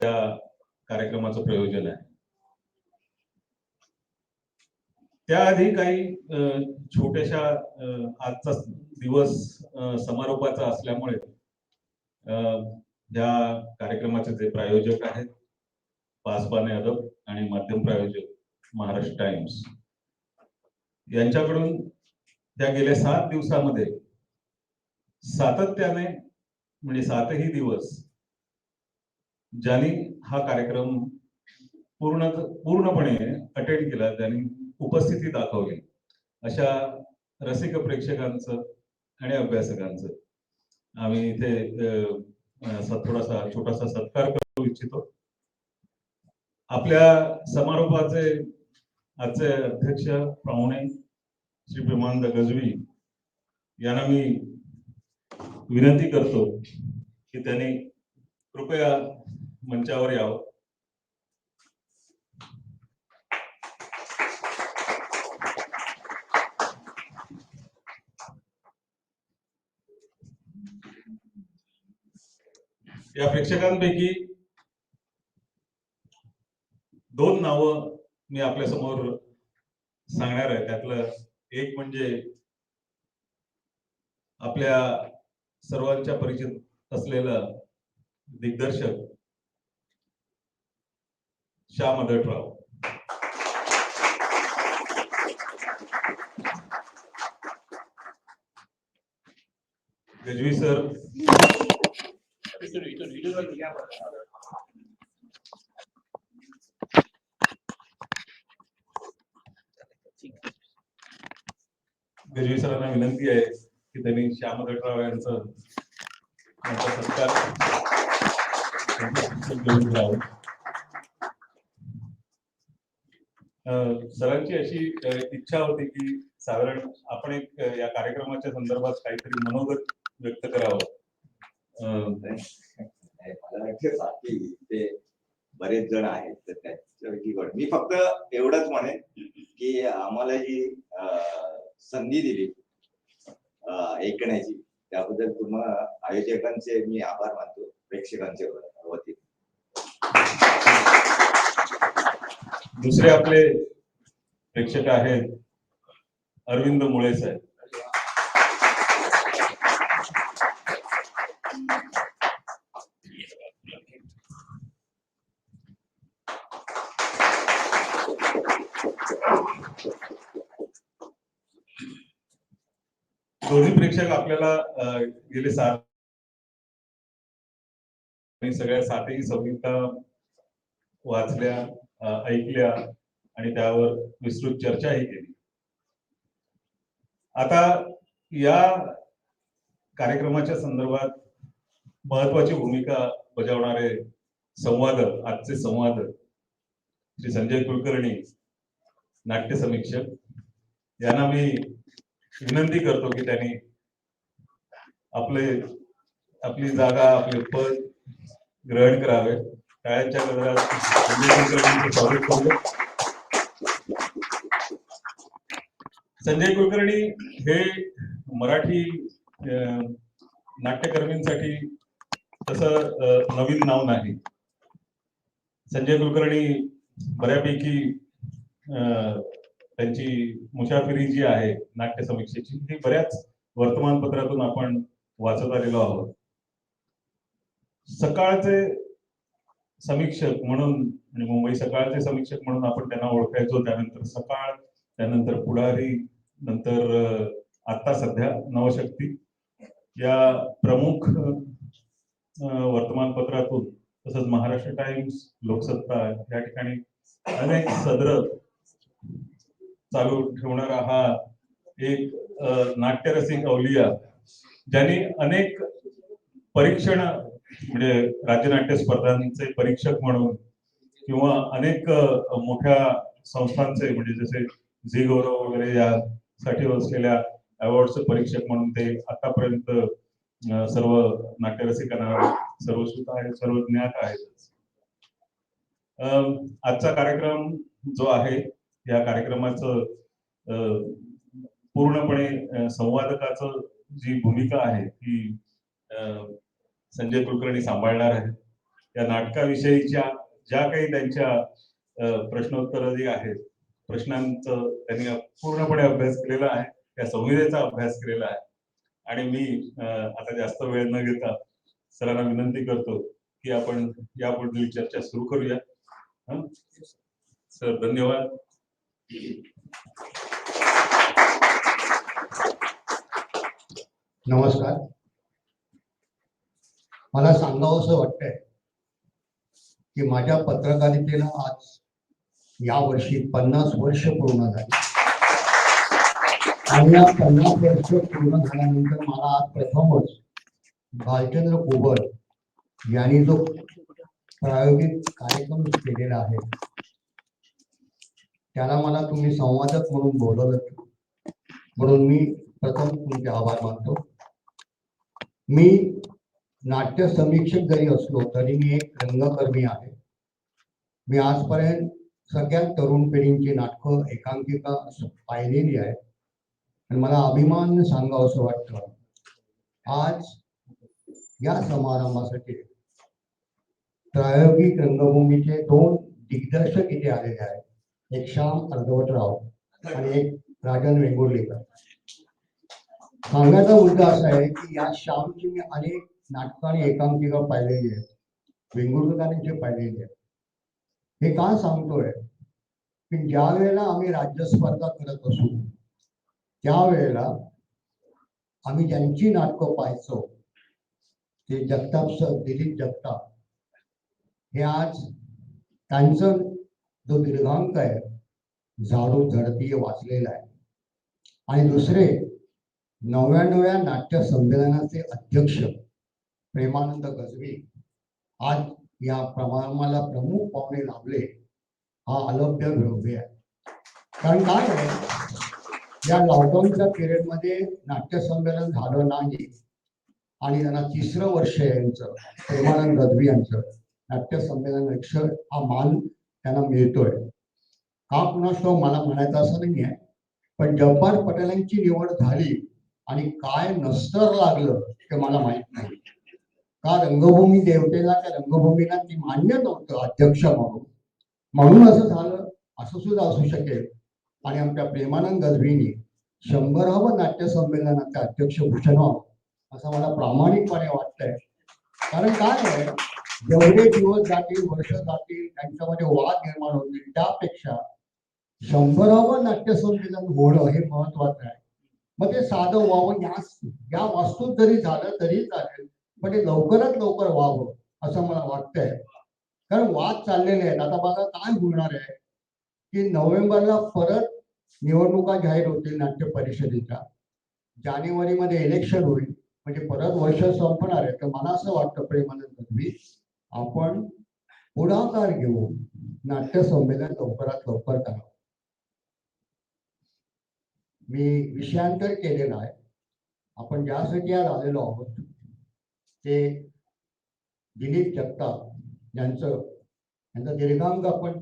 त्या कार्यक्रमाचं प्रयोजन आहे. त्याआधी काही छोट्याशा आजचा दिवस समारोपाचा असल्यामुळे या कार्यक्रमाचे जे प्रायोजक आहेत पासबाने अदब आणि माध्यम प्रायोजक महाराष्ट्र टाइम्स यांच्याकडून त्या गेल्या 7 दिवसामध्ये सातत्याने म्हणजे 7ही दिवस ज्यांनी हा कार्यक्रम पूर्णपणे अटेंड केला, ज्यांनी उपस्थिती दाखवली, अशा रसिक प्रेक्षकांचं आणि अभ्यासकांचं आम्ही इथे थोडासा छोटासा सत्कार करू इच्छितो. आपल्या समारोपाचे आजचे अध्यक्ष पाहुणे श्री प्रेमानंद गजवी यांना मी विनंती करतो की त्यांनी कृपया मंचावर यावं. या प्रेक्षकांपैकी 2 नावं मी आपल्या समोर सांगणार आहे. त्यातलं एक म्हणजे आपल्या सर्वांच्या परिचित असलेलं दिग्दर्शक श्याम अदटराव. गजवी सर गजवी सरांना विनंती आहे की त्यांनी श्याम अदटराव यांचा सत्कार सरांची अशी इच्छा होती की साधारण आपण एक या कार्यक्रमाच्या संदर्भात काहीतरी मनोगत व्यक्त करावं. मला वाटतं ते बरेच जण आहेत तर त्याच्यापैकी मी फक्त एवढंच म्हणेन की आम्हाला जी संधी दिली ऐकण्याची त्याबद्दल पूर्ण आयोजकांचे मी आभार मानतो, प्रेक्षकांचे वतीने. दुसरे आपले प्रेक्षक आहेत अरविंद मुळे साहेब. दोन्ही प्रेक्षक आपल्याला गेले 7 सगळ्या 7ही संहिता वाचल्या, ऐकल्या आणि त्यावर विस्तृत चर्चाही केली. आता या कार्यक्रमाच्या संदर्भात महत्वाची भूमिका बजावणारे संवादक, आजचे संवादक श्री संजय कुलकर्णी, नाट्य समीक्षक, यांना मी विनंती करतो की त्यांनी आपली जागा, आपले पद ग्रहण करावे. टाळ्यांच्या गजरात संजय कुलकर्णींचं स्वागत करतो. संजय कुलकर्णी हे मराठी नाट्यकर्मींसाठी तसं नवीन नाव नाही. संजय कुलकर्णी बऱ्यापैकी त्यांची मुसाफिरी जी आहे नाट्य समीक्षेची ती बऱ्याच वर्तमानपत्रातून आपण वाचत आलेलो आहोत. सकाळचे समीक्षक म्हणून आणि मुंबई सकाळचे समीक्षक म्हणून आपण त्यांना ओळखायचो. त्यानंतर सकाळ, त्यानंतर पुढारी, नंतर आता सध्या नवशक्ती या प्रमुख वर्तमानपत्रातून तसंच महाराष्ट्र टाइम्स, लोकसत्ता या ठिकाणी अनेक सदर चालू ठेवणारा हा एक नाट्यरसिक अवलिया, ज्यांनी अनेक परीक्षण म्हणजे राज्यनाट्य स्पर्धांचे परीक्षक म्हणून किंवा अनेक मोठ्या संस्थांचे म्हणजे जसे झी गौरव वगैरे यासाठी असलेल्या अवॉर्डचे परीक्षक म्हणून ते आतापर्यंत सर्व नाट्यरसिकांना सर्वश्रुत आहे, सर्व ज्ञात आहेत. आजचा कार्यक्रम जो आहे या कार्यक्रमाचं पूर्णपणे संवादकाचं जी भूमिका आहे ती संजय कुलकर्णी सांभाळणार आहे. या नाटकाविषयीच्या ज्या काही त्यांच्या प्रश्नोत्तर जी आहेत, प्रश्नांचं त्यांनी पूर्णपणे अभ्यास केलेला आहे, त्या संहितेचा अभ्यास केलेला आहे. आणि मी आता जास्त वेळ न घेता सरांना विनंती करतो की आपण यापुढील चर्चा सुरू करूया. सर, धन्यवाद. नमस्कार. मला सांगावंसं वाटतंय की माझ्या पत्रकारितेला आज या वर्षी 50 वर्ष पूर्ण झाली आणि या 50 वर्ष पूर्ण झाल्यानंतर मला आज प्रथमच भालचंद्र कोबर यांनी जो प्रायोगिक कार्यक्रम केलेला आहे त्याला मला तुम्ही संवादक म्हणून बोलवलं, म्हणून मी प्रथम तुमचे आभार मानतो. मी नाट्य समीक्षक जरी असलो तरी मी एक रंगकर्मी आहे. मी आजपर्यंत सगळ्या तरुण पिढींची नाटकं एकांकिका पाहिलेली आहे आणि मला अभिमान सांगावंसं वाटतं, आज या समारंभासाठी प्रायोगिक रंगभूमीचे 2 दिग्दर्शक इथे आलेले आहेत, एक श्याम अर्धवटराव आणि एक राजन वेंगुर्लेकर. सांगायचा मुद्दा असा आहे की या श्यामची मी अनेक नाटकं आणि एकांकिका पाहिलेली आहेत, वेंगुर्लेकरांची पाहिलेली आहेत. हे का सांगतोय की ज्या वेळेला आम्ही राज्य स्पर्धा करत असू त्यावेळेला आम्ही ज्यांची नाटकं पाहायचो ते जगताप सर, दिलीप जगताप, हे आज त्यांचं जो दीर्घांक आहे झाडू झडती वाचलेला आहे. आणि दुसरे 99व्या नाट्य संमेलनाचे अध्यक्ष प्रेमानंद गजवी आज या समारंभाला प्रमुख पाहुणे लाभले, हा अलभ्य गौरव आहे. कारण काय आहे, या लॉकडाऊनच्या पिरियडमध्ये नाट्य संमेलन झालं नाही आणि त्यांना 3रं वर्ष यांचं प्रेमानंद गजवी यांचं नाट्य संमेलन अध्यक्ष हा मान त्यांना मिळतोय. का कुणास ठाऊक मला म्हणायचं असं नाही आहे, पण जब्बार पटेलांची निवड झाली आणि काय नस्तर लागलं ते मला माहित नाही. का रंगभूमी देवतेला त्या रंगभूमीला ती मान्य नव्हतं अध्यक्ष म्हणून असं झालं, असं सुद्धा असू शकेल. आणि आमच्या प्रेमानंद गजवींनी 100व्या नाट्य संमेलनाचे अध्यक्ष भूषण व्हावं असं मला प्रामाणिकपणे वाटतंय. कारण काय आहे, जेवढे दिवस जातील, वर्ष जातील, त्यांच्यामध्ये वाद निर्माण होतील, त्यापेक्षा 100व्या नाट्य संमेलन होणं हे महत्वाचं आहे. मग ते साधं व्हावं, या वास्तूत जरी झालं तरी चालेल, पण ते लवकरात लवकर व्हावं असं मला वाटतंय. कारण वाद चाललेले आहेत. आता बघा काय होणार आहे की नोव्हेंबरला परत निवडणुका जाहीर होतील नाट्य परिषदेच्या, जानेवारीमध्ये इलेक्शन होईल, म्हणजे परत वर्ष संपणार आहे. तर मला असं वाटतं प्रेमानंद गजवी, आपण पुढाकार घेऊन नाट्य संमेलन लवकरात लवकर करावं. मी विषयांतर केलेला आहे. आपण ज्यासाठी आज आलेलो आहोत ते दिलीप जगताप यांचा दीर्घांक आपण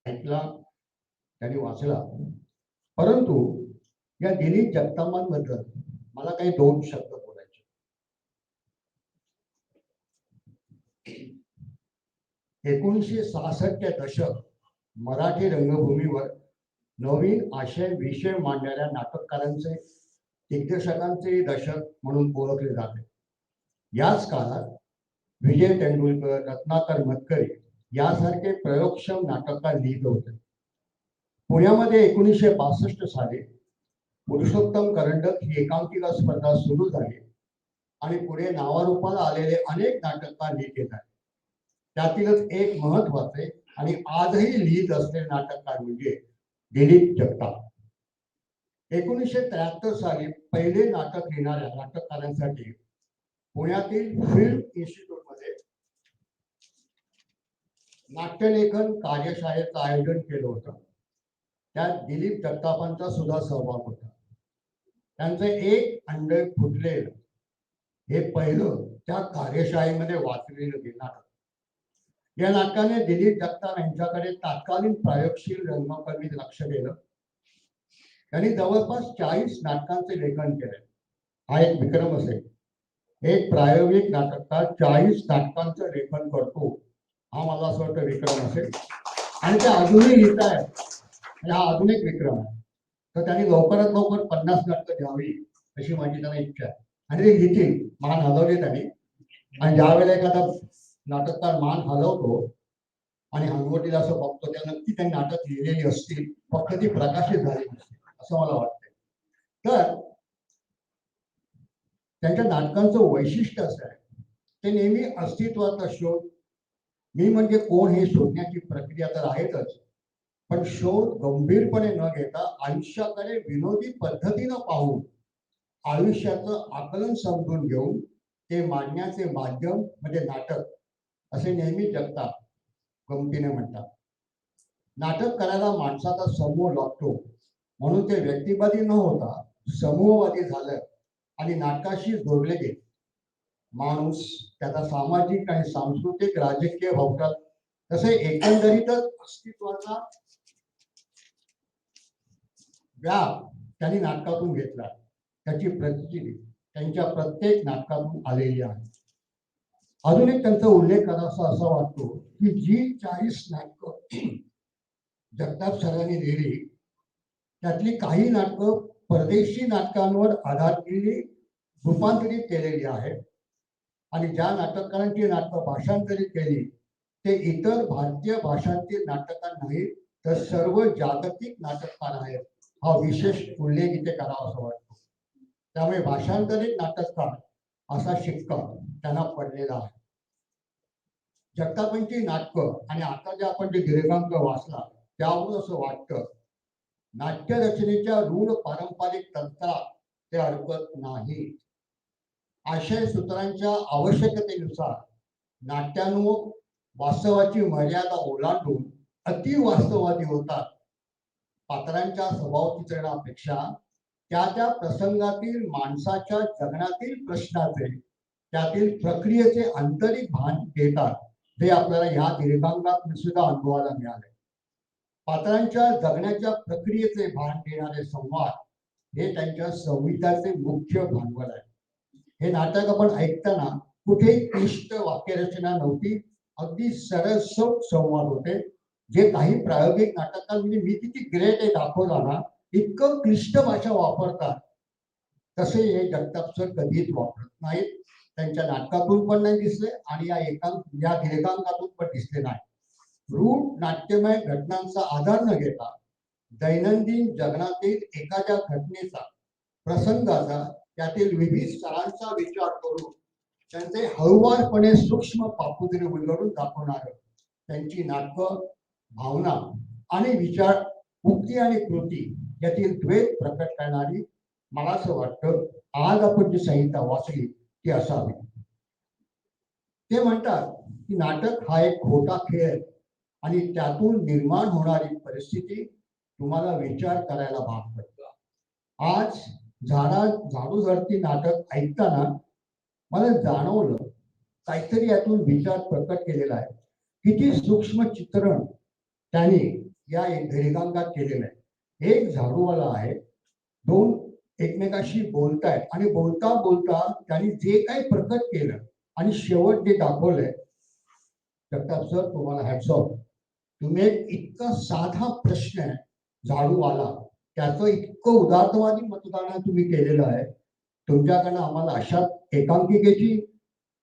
ऐकला, त्यांनी वाचला. परंतु या दिलीप जगतापांबद्दल मला काही 2 शब्द बोलायचे. 1966 दशक मराठी रंगभूमीवर नवीन आशय विषय मांडणाऱ्या नाटककारांचे, दिग्दर्शकांचे दशक म्हणून ओळखले जाते. याच काळात विजय तेंडुलकर, रत्नाकर मतकरी यासारखे प्रयोगक्षम नाटककार लिहित होते. पुण्यामध्ये 1962 साली पुरुषोत्तम करंडक ही एकांकिका स्पर्धा सुरू झाली आणि पुढे नावारूपाला आलेले अनेक नाटककार लिहित आहेत. त्यातीलच एक महत्वाचे आणि आजही लिहित असलेले नाटककार म्हणजे दिलीप जगताप. 1973 साली पहिले नाटक लिहिणाऱ्या नाटककारांसाठी पुण्यातील फिल्म इन्स्टिट्यूटमध्ये नाट्यलेखन कार्यशाळेचं आयोजन केलं होतं. त्यात दिलीप जगतापांचा सुद्धा सहभाग होता. त्यांचं एक अंडे फुटलेलं हे पहिलं त्या कार्यशाळेमध्ये वाचलेलं नाटक. या नाटकाने दिलीप जगताप यांच्याकडे तत्कालीन प्रयोगशील रंगकर्मीत लक्ष केलं. त्यांनी जवळपास 40 नाटकांचे लेखन केले. हा एक विक्रम असेल. एक प्रायोगिक नाटककार 40 नाटकांचं लेखन करतो हा मला असं वाटतं विक्रम असेल आणि ते अजूनही लिहित आहेत म्हणजे हा अजून एक विक्रम आहे. तर त्यांनी लवकरात लवकर 50 नाटकं द्यावी अशी माझी त्यांना इच्छा आहे आणि ते लिहितील. मान हलवले त्यांनी आणि ज्या वेळेला एखादा नाटककार मान हलवतो आणि हनुवटीला असं बघतो त्या नक्की त्यांनी नाटक लिहिलेली असतील, फक्त ती प्रकाशित झाली नसतील असं मला वाटतंय. तर त्यांच्या नाटकांचं वैशिष्ट्य असं आहे ते नेहमी अस्तित्वाचा शोध. मी म्हणजे कोण हे शोधण्याची प्रक्रिया तर आहेतच, पण शोध गंभीरपणे न घेता आयुष्याकडे विनोदी पद्धतीनं पाहून आयुष्याचं आकलन समजून घेऊन ते मांडण्याचे माध्यम म्हणजे नाटक असे नेहमी जगतात गमतीने म्हणतात. नाटक करायला माणसाचा समूह लागतो, म्हणून ते व्यक्तिवादी न होता समूहवादी झालं आणि नाटकाशी जोडले गेले. माणूस त्याचा सामाजिक आणि सांस्कृतिक राजकीय भोवतात तसे एकंदरीतच अस्तित्वाचा व्याप त्यांनी नाटकातून घेतला. त्याची प्रचिती त्यांच्या प्रत्येक नाटकातून आलेली आहे. अजून एक त्यांचा उल्लेख करावा असा वाटतो की जी 40 नाटकं जगताप सरांनी लिहिली त्यातली काही नाटकं परदेशी नाटकांवर आधारलेली रूपांतरित केलेली आहेत आणि ज्या नाटककारांची नाटकं भाषांतरित केली ते इतर भारतीय भाषांतील नाटककार नाहीत तर सर्व जागतिक नाटककार आहेत. हा विशेष उल्लेख इथे करावा असं वाटतो. त्यामुळे भाषांतरित नाटककार असा शिक्का त्यांना पडलेला आहे. जगतापांची नाटकं आणि आता जे आपण जे दीर्घांक वाचला त्यावरून असं वाटतं नाट्य रचनेच्या रूढ पारंपरिक तंत्रात ते अडकत नाही. आशय सूत्रांच्या आवश्यकतेनुसार नाट्यानु वास्तवाची मर्यादा ओलांडून अतिवास्तववादी होतात. पात्रांच्या स्वभाव चित्रणापेक्षा त्या त्या प्रसंगातील माणसाच्या जगण्यातील प्रश्नाचे त्यातील प्रक्रियेचे आंतरिक भान देतात. ते आपल्याला ह्या दीर्घांकात सुद्धा अनुभवायला मिळाले. पात्रांच्या जगण्याच्या प्रक्रियेचे भान देणारे संवाद हे त्यांच्या संगीताचे मुख्य भांडवल आहे. हे नाटक आपण ऐकताना कुठेही क्लिष्ट वाक्यरचना नव्हती, अगदी सरळ संवाद होते. जे काही प्रायोगिक नाटककार म्हणजे मी किती ग्रेट आहे दाखवला ना, इतकं क्लिष्ट भाषा वापरतात तसे हे जगताप सर कधीच वापरत नाहीत. त्यांच्या नाटकातून पण नाही दिसले आणि या दीर्घांकातून पण दिसले नाही. रूढ नाट्यमय घटनांचा आधार न घेता दैनंदिन जगण्यातील एखाद्या घटनेचा प्रसंगाचा त्यातील विविध स्तरांचा विचार करून त्यांचे हळुवारपणे सूक्ष्म पापुद्रे उलगडून दाखवणार त्यांची नाटकं भावना आणि विचार उक्ती आणि कृती यातील द्वैत प्रकट करणारी मला असं वाटतं आज आपण जी संहिता वाचली ती असावी. ते म्हणतात की नाटक हा एक खोटा खेळ आणि त्यातून निर्माण होणारी परिस्थिती तुम्हाला विचार करायला भाग पडतो. आज झाडू झडती नाटक ऐकताना मला जाणवलं काहीतरी यातून विचार प्रकट केलेला आहे. किती सूक्ष्म चित्रण त्यांनी या दीर्घांकात केलेलं आहे. एक झाडूवाला आहे, दोन एकमेकाशी बोलतायत आणि बोलता बोलता त्यांनी जे काही प्रकट केलं आणि शेवट जे दाखवलंय, जगताप सर तुम्हाला हॅट्स ऑफ. तुम्ही एक इतका साधा प्रश्न आहे झाडूवाला त्याचं इतकं उदारवादी मतदान तुम्ही केलेलं आहे. तुमच्याकडनं आम्हाला अशा एकांकिकेची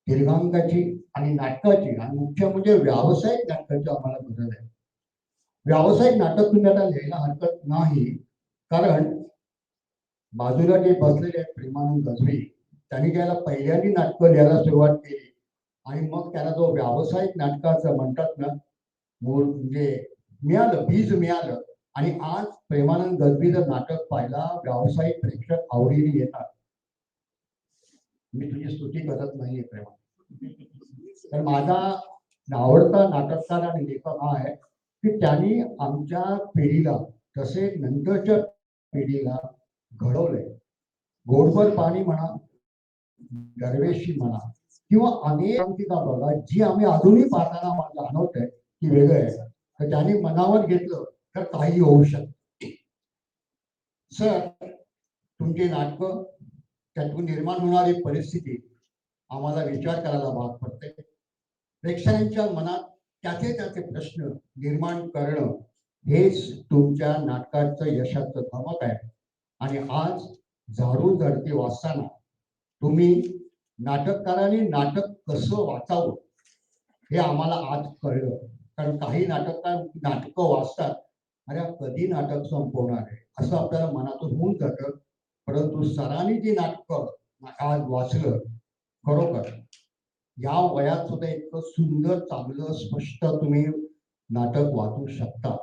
दीर्घांकाची आणि नाटकाची आणि मुख्य म्हणजे व्यावसायिक नाटकाची आम्हाला गरज आहे. व्यावसायिक नाटक तुम्ही आता लिहायला हरकत नाही, कारण बाजूला जे बसलेले आहेत प्रेमानंद गजवी त्यांनी ज्याला पहिल्यांदा नाटकं लिहायला सुरुवात केली आणि मग त्याला जो व्यावसायिक नाटकाचं म्हणतात ना मूळ म्हणजे मिळालं, बीज मिळालं आणि आज प्रेमानंद गजबीचं नाटक पाहायला व्यावसायिक प्रेक्षक आवडीने येतात. मी तुझी स्तुती करत नाहीये प्रेमा, तर माझा आवडता नाटककार आणि लेखक हा आहे की त्यांनी आमच्या पिढीला तसे नंतरच्या पिढीला घडवलंय. गोडभर पाणी म्हणा, दरवेशी म्हणा किंवा अनेक अंकिका बघा जी आम्ही अजूनही पाहताना मला जाणवतंय की वेगळं आहे. तर त्यांनी मनावर घेतलं तर काही होऊ शकतं. सर तुमची नाटकं त्यातून निर्माण होणारी परिस्थिती आम्हाला विचार करायला भाग पडते. प्रेक्षकांच्या मनात त्याचे प्रश्न निर्माण करणं हेच तुमच्या नाटकाचं यशाचं धमक आहे. आणि आज झाडू झडती वाचताना तुम्ही नाटककारांनी नाटक कसं वाचावं हे आम्हाला आज कळलं. कारण काही नाटकं वाचतात, अरे कधी नाटक संपवणार आहे असं आपल्याला मनातून होऊन जातं. परंतु सरांनी जी नाटकं आज वाचलं, खरोखर या वयात सुद्धा इतकं सुंदर, चांगलं, स्पष्ट तुम्ही नाटक वाचू शकता,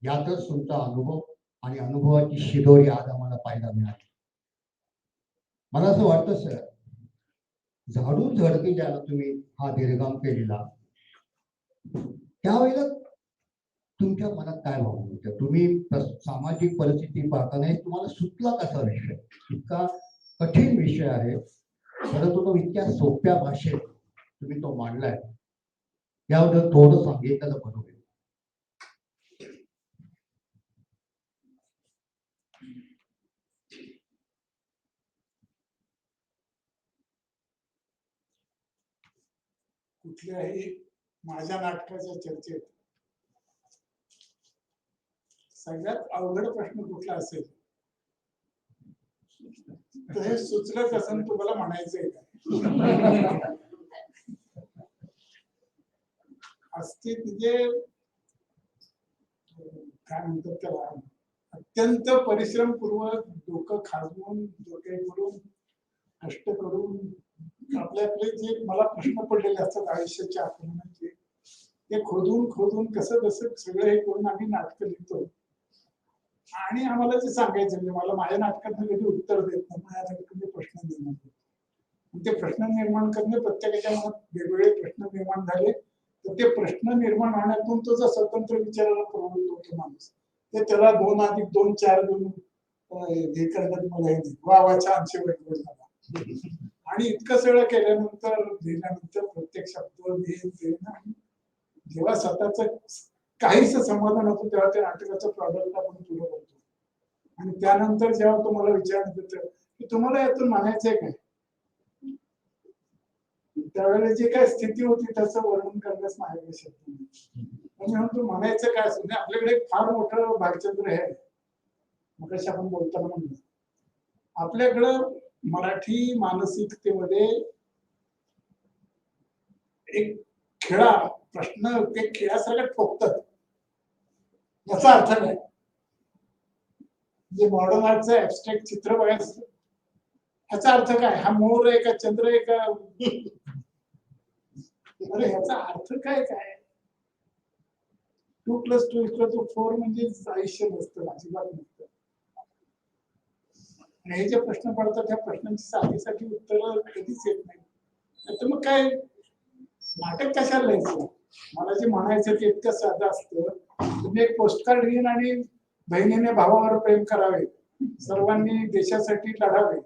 यातच तुमचा अनुभव आणि अनुभवाची शिदोरी आज आम्हाला पाहायला मिळाली. मला असं वाटतं सर, झाडू झडती ज्याला तुम्ही हा दीर्घाम केलेला, त्यावेळेला तुमच्या मनात काय भावना होत्या? तुम्ही सामाजिक परिस्थिती पाहताना तुम्हाला सुचला कसा विषय? इतका कठीण विषय आहे, परंतु तो इतक्या सोप्या भाषेत तुम्ही तो मांडलाय, याबद्दल थोडं सांगितलं तर बरं होईल. कुठल्याही माझ्या नाटकाच्या चर्चेत सगळ्यात अवघड प्रश्न कुठला असेल तर हे सुचलं कसं तुम्हाला म्हणायचंय का? असते म्हणजे काय म्हणतात त्याला, अत्यंत परिश्रमपूर्वक डोकं खाजवून डोके करून कष्ट करून आपले जे मला प्रश्न पडलेले असतात आयुष्याच्या आक्रमणाचे, ते खोदून कसं सगळं हे करून आम्ही नाटक लिहितो. आणि आम्हाला जे सांगायचं म्हणजे मला माझ्या नाटकात कधी उत्तर देत नाही, माझ्या नाटकात प्रश्न निर्माण होते. ते प्रश्न निर्माण करणे, प्रत्येकाच्या मनात वेगवेगळे प्रश्न निर्माण झाले, तर ते प्रश्न निर्माण होण्यातून तो जो स्वतंत्र विचाराला प्रवृत्त होतो माणूस, ते त्याला 2+2 4 हे करण्यात मला हे वा छान शेवट झाला. आणि इतकं सगळं केल्यानंतर लिहिल्यानंतर प्रत्येक शब्द जेव्हा स्वतःच काहीच समाधान होतं, तेव्हा त्या नाटकाचं प्रॉडक्ट आपण पुढे करतो. आणि त्यानंतर जेव्हा तुम्हाला विचारण्यात येतं की तुम्हाला यातून म्हणायचंय काय, त्यावेळेला जी काय स्थिती होती त्याचं वर्णन करण्यास माझ्याकडे शक्य नाही. म्हणून म्हणायचं काय असं म्हणजे आपल्याकडे फार मोठं भालचंद्र आहे. मग कशी आपण बोलताना म्हणलं, आपल्याकडं मराठी मानसिकतेमध्ये एक प्रश्न ते खेळासारखं ठोकतात. याचा अर्थ काय? जे मॉडर्न आर्टचं ऍबस्ट्रॅक्ट चित्र बघायचं, ह्याचा अर्थ काय? हा मोर आहे का, चंद्र आहे का? अरे ह्याचा अर्थ काय? 2+2=4 म्हणजे आयुष्य नसतं, अजिबात नसतं. आणि हे जे प्रश्न पडतात त्या प्रश्नांची साठी उत्तर कधीच येत नाही. तर मग काय नाटक कशाला लिहायचं? मला जे म्हणायचं ते इतकं साधं असतं. तुम्ही एक पोस्टकार्ड लिहिन आणि बहिणीने भावावर प्रेम करावे, सर्वांनी देशासाठी लढावे,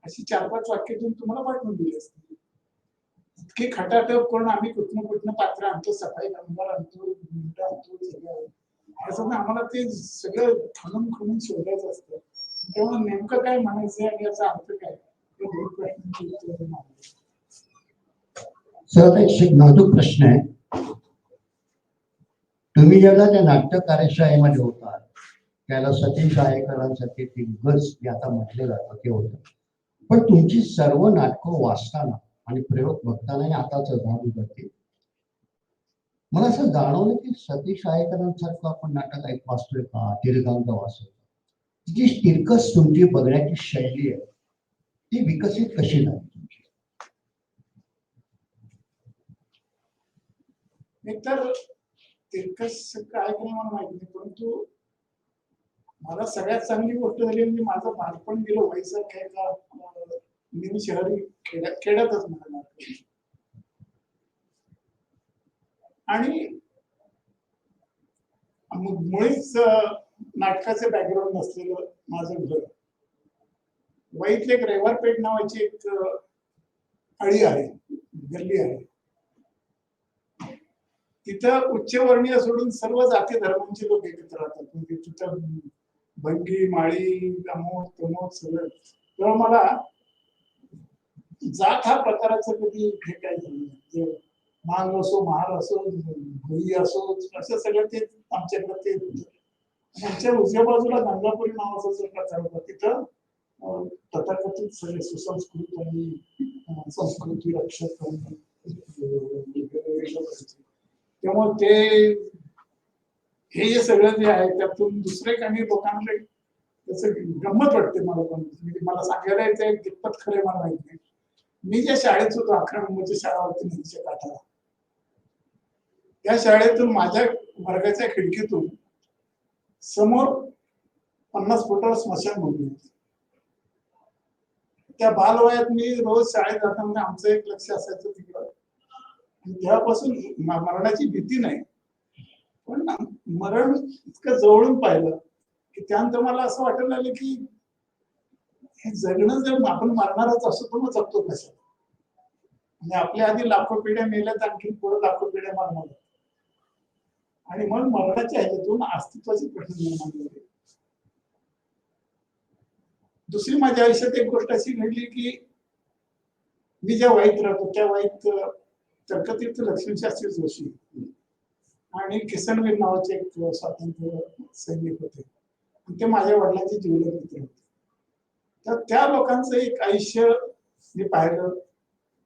अशी 4-5 वाक्यातून तुम्हाला पाठवून दिली असते. इतकी खटाटप करून आम्ही कुठनं पात्र आणतो, सफाई कामगार आणतो, मिनिटं आणतो, सगळं असं आम्हाला ते सगळं खणून शोधायचं असतं. तेव्हा नेमकं काय म्हणायचं आणि याचा अर्थ काय, हे 2 प्रश्नांची उत्तर मागतो. सर, आता एक नाजूक प्रश्न आहे. तुम्ही जेव्हा त्या नाट्य कार्यशाळेमध्ये होता, त्याला सतीश आयेकरांसाठी दिग्गज जे आता म्हटले जातं ते होतं. पण तुमची सर्व नाटकं वाचताना आणि प्रयोग बघताना आताच झाडू जाते, मला असं जाणवलं की सतीश आयेकरांसारखं आपण नाटक वाचतोय का, दीर्घांक वाचतोय. जी तिरकस तुमची बघण्याची शैली आहे ती विकसित कशी झाली तुमची? एकतर तिरकस काय काही मला माहिती नाही, परंतु मला सगळ्यात चांगली गोष्ट झाली म्हणजे माझं बालपण गेलं वयसारखं आहे का, मी शहरी खेड्यातच मला आणि मुळीच नाटकाचे बॅकग्राऊंड नसलेलं माझं घर. वाईतले एक रविवारपेठ नावाची एक अळी आहे, गल्ली आहे. तिथं उच्चवर्णीय सोडून सर्व जाती धर्मांचे लोक एकत्र राहतात. म्हणजे तिथं भंगी, माळी, अमोक तमोक सगळं. तेव्हा मला जात हा प्रकाराचं कधी हे काय झालं, मांग असो, महार असो, भुई असो, असं सगळं ते आमच्याकडे ते होतं. आणि आमच्या उजव्या बाजूला गंगापुरी नावाचा जो प्रकार होता तिथं तथाकथित सगळे सुसंस्कृत आणि संस्कृती रक्षक त्यामुळे ते हे जे सगळं जे आहे त्यातून दुसरे काही लोकांना त्याचं गंमत वाटते मला पण. म्हणजे मला सांगायला येते कितपत खरे मला माहित नाही. मी ज्या शाळेत होतो 11 नंबरची शाळा होती नदीच्या काठाला, त्या शाळेतून माझ्या वर्गाच्या खिडकीतून समोर 50 फुटावर स्मशानभूमी होती. त्या बालवयात मी रोज शाळेत जाताना आमचं एक लक्ष असायचं तिकडं. आणि तेव्हापासून मरणाची भीती नाही, पण मरण इतकं जवळून पाहिलं की त्यानंतर मला असं वाटायला लागलं की हे जगणं जर आपण मरणारच असतो तर मग जगतो कसं. आणि आपल्या आधी लाखो पिढ्या मेल्यात, आणखी पुढे लाखो पिढ्या मरणार. आणि मग मरणाच्या ह्याच्यातून अस्तित्वाचे प्रश्न निर्माण झाले. दुसरी माझ्या आयुष्यात एक गोष्ट अशी घडली की मी ज्या वाईत राहतो त्या वाईत तर्कतीर्थ लक्ष्मीशास्त्री जोशी आणि किसनवीर नावाचे एक स्वातंत्र्य सैनिक होते. ते माझ्या वडिलांचे जीवलग मित्र होते. तर त्या लोकांचं एक आयुष्य मी पाहिलं.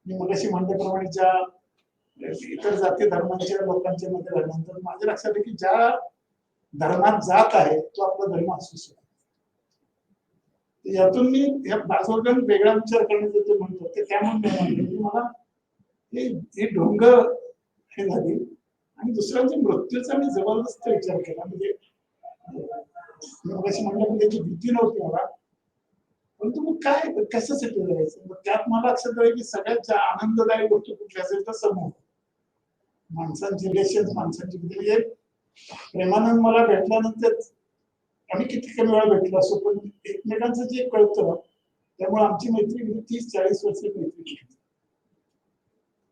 मी मगाशी म्हटल्याप्रमाणे ज्या इतर जाती धर्मांच्या लोकांच्या मध्ये राहिल्यानंतर माझ्या लक्षात आहे की ज्या धर्मात जात आहे तो आपला धर्म असू शकतो. यातून मी या बाजूला वेगळा विचार करण्याचं ते म्हणतो ते त्यामुळे मला हे ढोंग हे झाली. आणि दुसऱ्यांच्या मृत्यूचा मी जबरदस्त विचार केला. म्हणजे मगाशी म्हटलं की त्याची भीती नव्हती मला, परंतु मग काय कशासाठी जगायचं. मग त्यात मला लक्षात आलं की सगळ्यात आनंददायी गोष्ट कुठली असेल तर समूह, माणसांची रिलेशन, माणसांची म्हणजे प्रेमानंद मला भेटल्यानंतर आम्ही किती कमी वेळा भेटलो असो पण एकमेकांचं जे कळतं त्यामुळे आमची मैत्री 30-40 वर्ष मैत्री.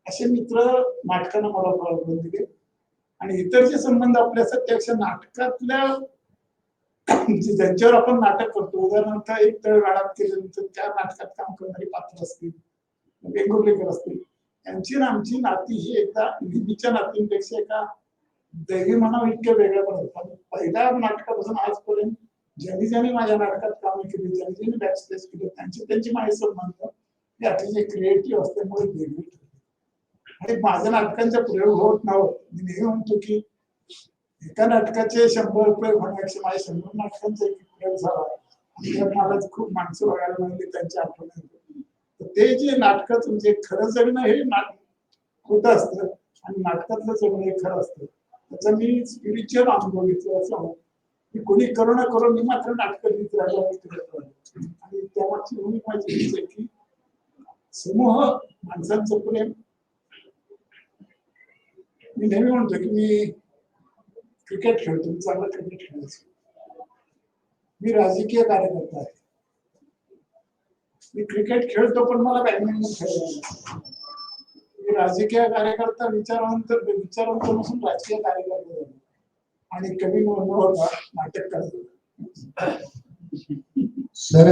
असे मित्र नाटकानं मला बळकवून दिले. आणि इतर जे संबंध आपले असतात त्यापेक्षा नाटकातल्या ज्यांच्यावर आपण नाटक करतो, उदाहरणार्थ एक तळगाळात केल्यानंतर त्या नाटकात काम करणारी पात्र असतील, वेंगुर्लेकर असतील, त्यांची आणि आमची नाती ही एकदा नेहमीच्या नातींपेक्षा एका दैवी म्हणावं इतक्या वेगळ्या पण पण पहिल्या नाटकापासून आजपर्यंत ज्यांनी ज्यांनी माझ्या नाटकात काम केली, ज्यांनी ज्यांनी बॅकस्टेज केले, त्यांची माझे संबंध हे अतिशय क्रिएटिव्ह असल्यामुळे वेगळे ठरले. आणि माझ्या नाटकांचा प्रयोग होत नव्हत. मी नेहमी म्हणतो की एका नाटकाचे 100 प्रयोग होण्यापेक्षा माझ्या 100 नाटकांचा एक प्रयोग झाला. मला खूप माणसं बघायला मिळाली, त्यांची आठवण येते. ते जे नाटकाचं म्हणजे खरं जगणं हे खोटं असतं आणि नाटकातलं जगणं हे खरं असतं. त्याचा मी स्पिरिच्युअल अनुभव घेतला असं की कोणी करू न करू मी मात्र नाटक लिहित राहिलो. आणि त्यामागची भूमिका माझी हीच आहे की समूह माणसांचं प्रेम. मी नेहमी म्हणतो की मी क्रिकेट खेळतो, मी चांगला क्रिकेट खेळायचो. मी राजकीय कार्यकर्ता आहे. मी क्रिकेट खेळतो पण मला बॅडमिंटन खेळायला. मी राजकीय कार्यकर्ता विचारवंत नसून राजकीय कार्यकर्ता झालो. आणि कमी न होता नाटक करायचं. सर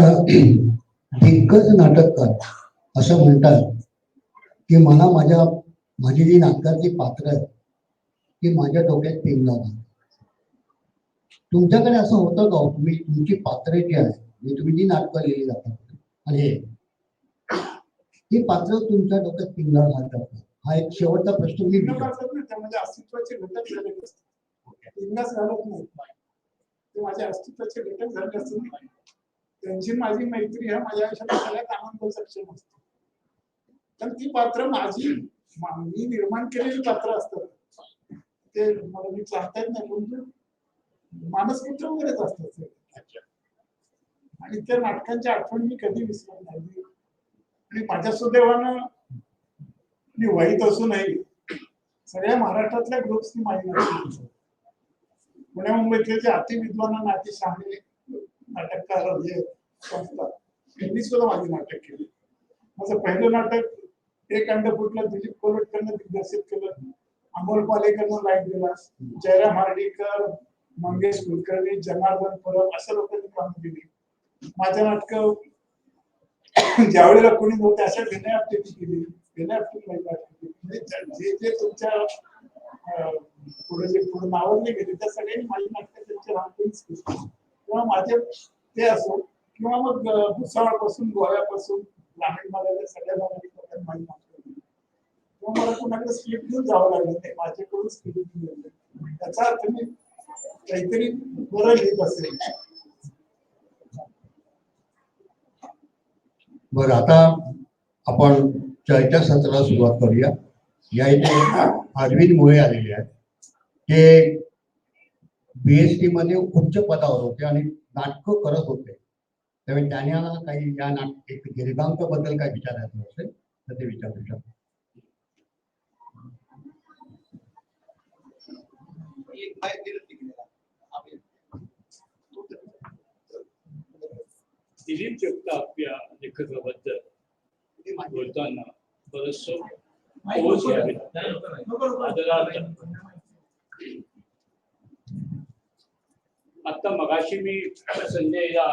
दिग्गज नाटककार असं म्हणतात की मला माझी जी नाटकातली पात्र आहेत ती माझ्या डोक्यात पिंगला. तुमच्याकडे असं होतं का तुम्ही तुमची पात्र जी आहे म्हणजे तुम्ही जी नाटकं लिहिली जातात आणि ती पात्र तुमच्या डोक्यात पिंगला घालतात? हा एक शेवटचा प्रश्न मी म्हणजे अस्तित्वाचे घटक झाले असतात. पिंगाच घालत नाही, ते माझ्या अस्तित्वाचे घटक झाले असतात. त्यांची माझी मैत्री हा माझ्या आयुष्यात सगळ्यात आनंद सक्षम असतो. कारण ती पात्र मी निर्माण केलेली पात्र असतात. ते मला मी सांगता येत नाही पण मानसपुत्र वगैरेच असतात. आणि त्या नाटकांच्या आठवण मी कधी विसरत नाही. आणि माझ्या सुदैवानं मी वाईट असूनही सगळ्या महाराष्ट्रातल्या ग्रुप्सनी माझी नाटक, पुण्या मुंबईतले जे अतिविद्वान नाती शहाणे नाटककार जे संस्था त्यांनी सुद्धा माझी नाटक केली. माझं पहिलं नाटक एक अंडफुटला दिलीप कोलटकरनं दिग्दर्शित केलं. अमोल पालेकरनं लाईट दिला. जयराम हार्डीकर, मंगेश कुलकर्णी, जनार्दन परब अशा लोकांनी काम केली. माझ्या नाटक ज्यावेळेला कोणी नव्हते अशा विनय आपली केली. म्हणजे जे जे तुमच्या पुढे नावडले गेले त्या सगळ्यांनी माझी नाटकं त्यांच्या लहानपणीच केली. किंवा माझे ते असो किंवा मग भुसावळपासून गोव्यापासून ग्रामीण भागाच्या सगळ्या भागात लोकांनी माझी नाटकं केली. किंवा मला कोणाकडे स्क्रिप्ट घेऊन जावं लागलं नाही, माझ्याकडून स्क्रिप्ट घेऊन गेले. त्याचा अर्थ मी काहीतरी बरं लिहित असेल. बरं, आता आपण चर्चासत्राला सुरुवात करूया. या इथे अरविंद मुळे आलेले आहेत. ते BST मध्ये उच्च पदावर होते आणि नाटकं करत होते. त्यामुळे त्यांना काही या एक दीर्घांकाबद्दल काय विचारायचं असेल तर ते विचारू शकतो. दिलीप जगताप या लेखकाबद्दल बोलताना बरचसं पोच घ्यावी आता मगाशी मी संजयला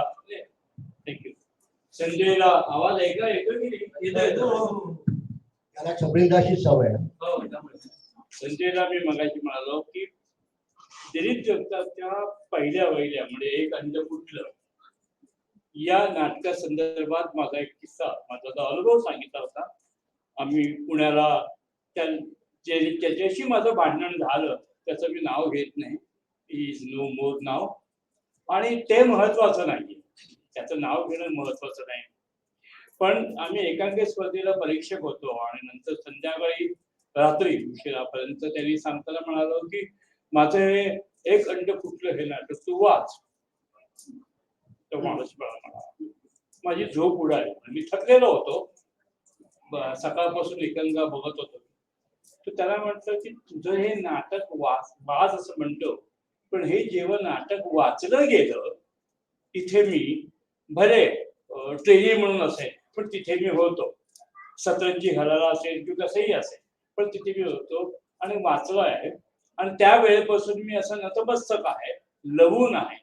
थँक्यू संजयला आवाज येतो की त्याला चपळीदाशी सवय आहे. संजयला मी मगाशी म्हणालो की दिलीप जगतापच्या पहिल्या म्हणजे एक अंध कुठलं या नाटका संदर्भात माझा एक किस्सा, माझा जो अनुभव सांगितला होता. आम्ही पुण्याला त्याच्याशी माझं भांडण झालं, त्याचं मी नाव घेत नाही, इज नो मोर नाव, आणि ते महत्वाचं नाही, त्याचं नाव घेणं महत्वाचं नाही. पण आम्ही एकांकी स्पर्धेला परीक्षक होतो आणि नंतर संध्याकाळी रात्री उशिरापर्यंत त्यांनी सांगताना म्हणालो की माझं हे एक अंड फुटलं हे नाटक तू वाच. तो माणूस मला माझी झोप उडाली, मी थकलेलो होतो, सकाळपासून एकांका बघत होतो. तर त्याला म्हटलं की तुझं हे नाटक वाच असं म्हणतो, पण हे जेव्हा नाटक वाचलं गेलं तिथे मी भले ट्रेनी म्हणून असेल पण तिथे मी होतो, सतरंजी घालायला असेल किंवा कसंही असेल पण तिथे मी होतो आणि वाचलं आहे. आणि त्या वेळेपासून मी असं नतमस्तक आहे, लवून आहे.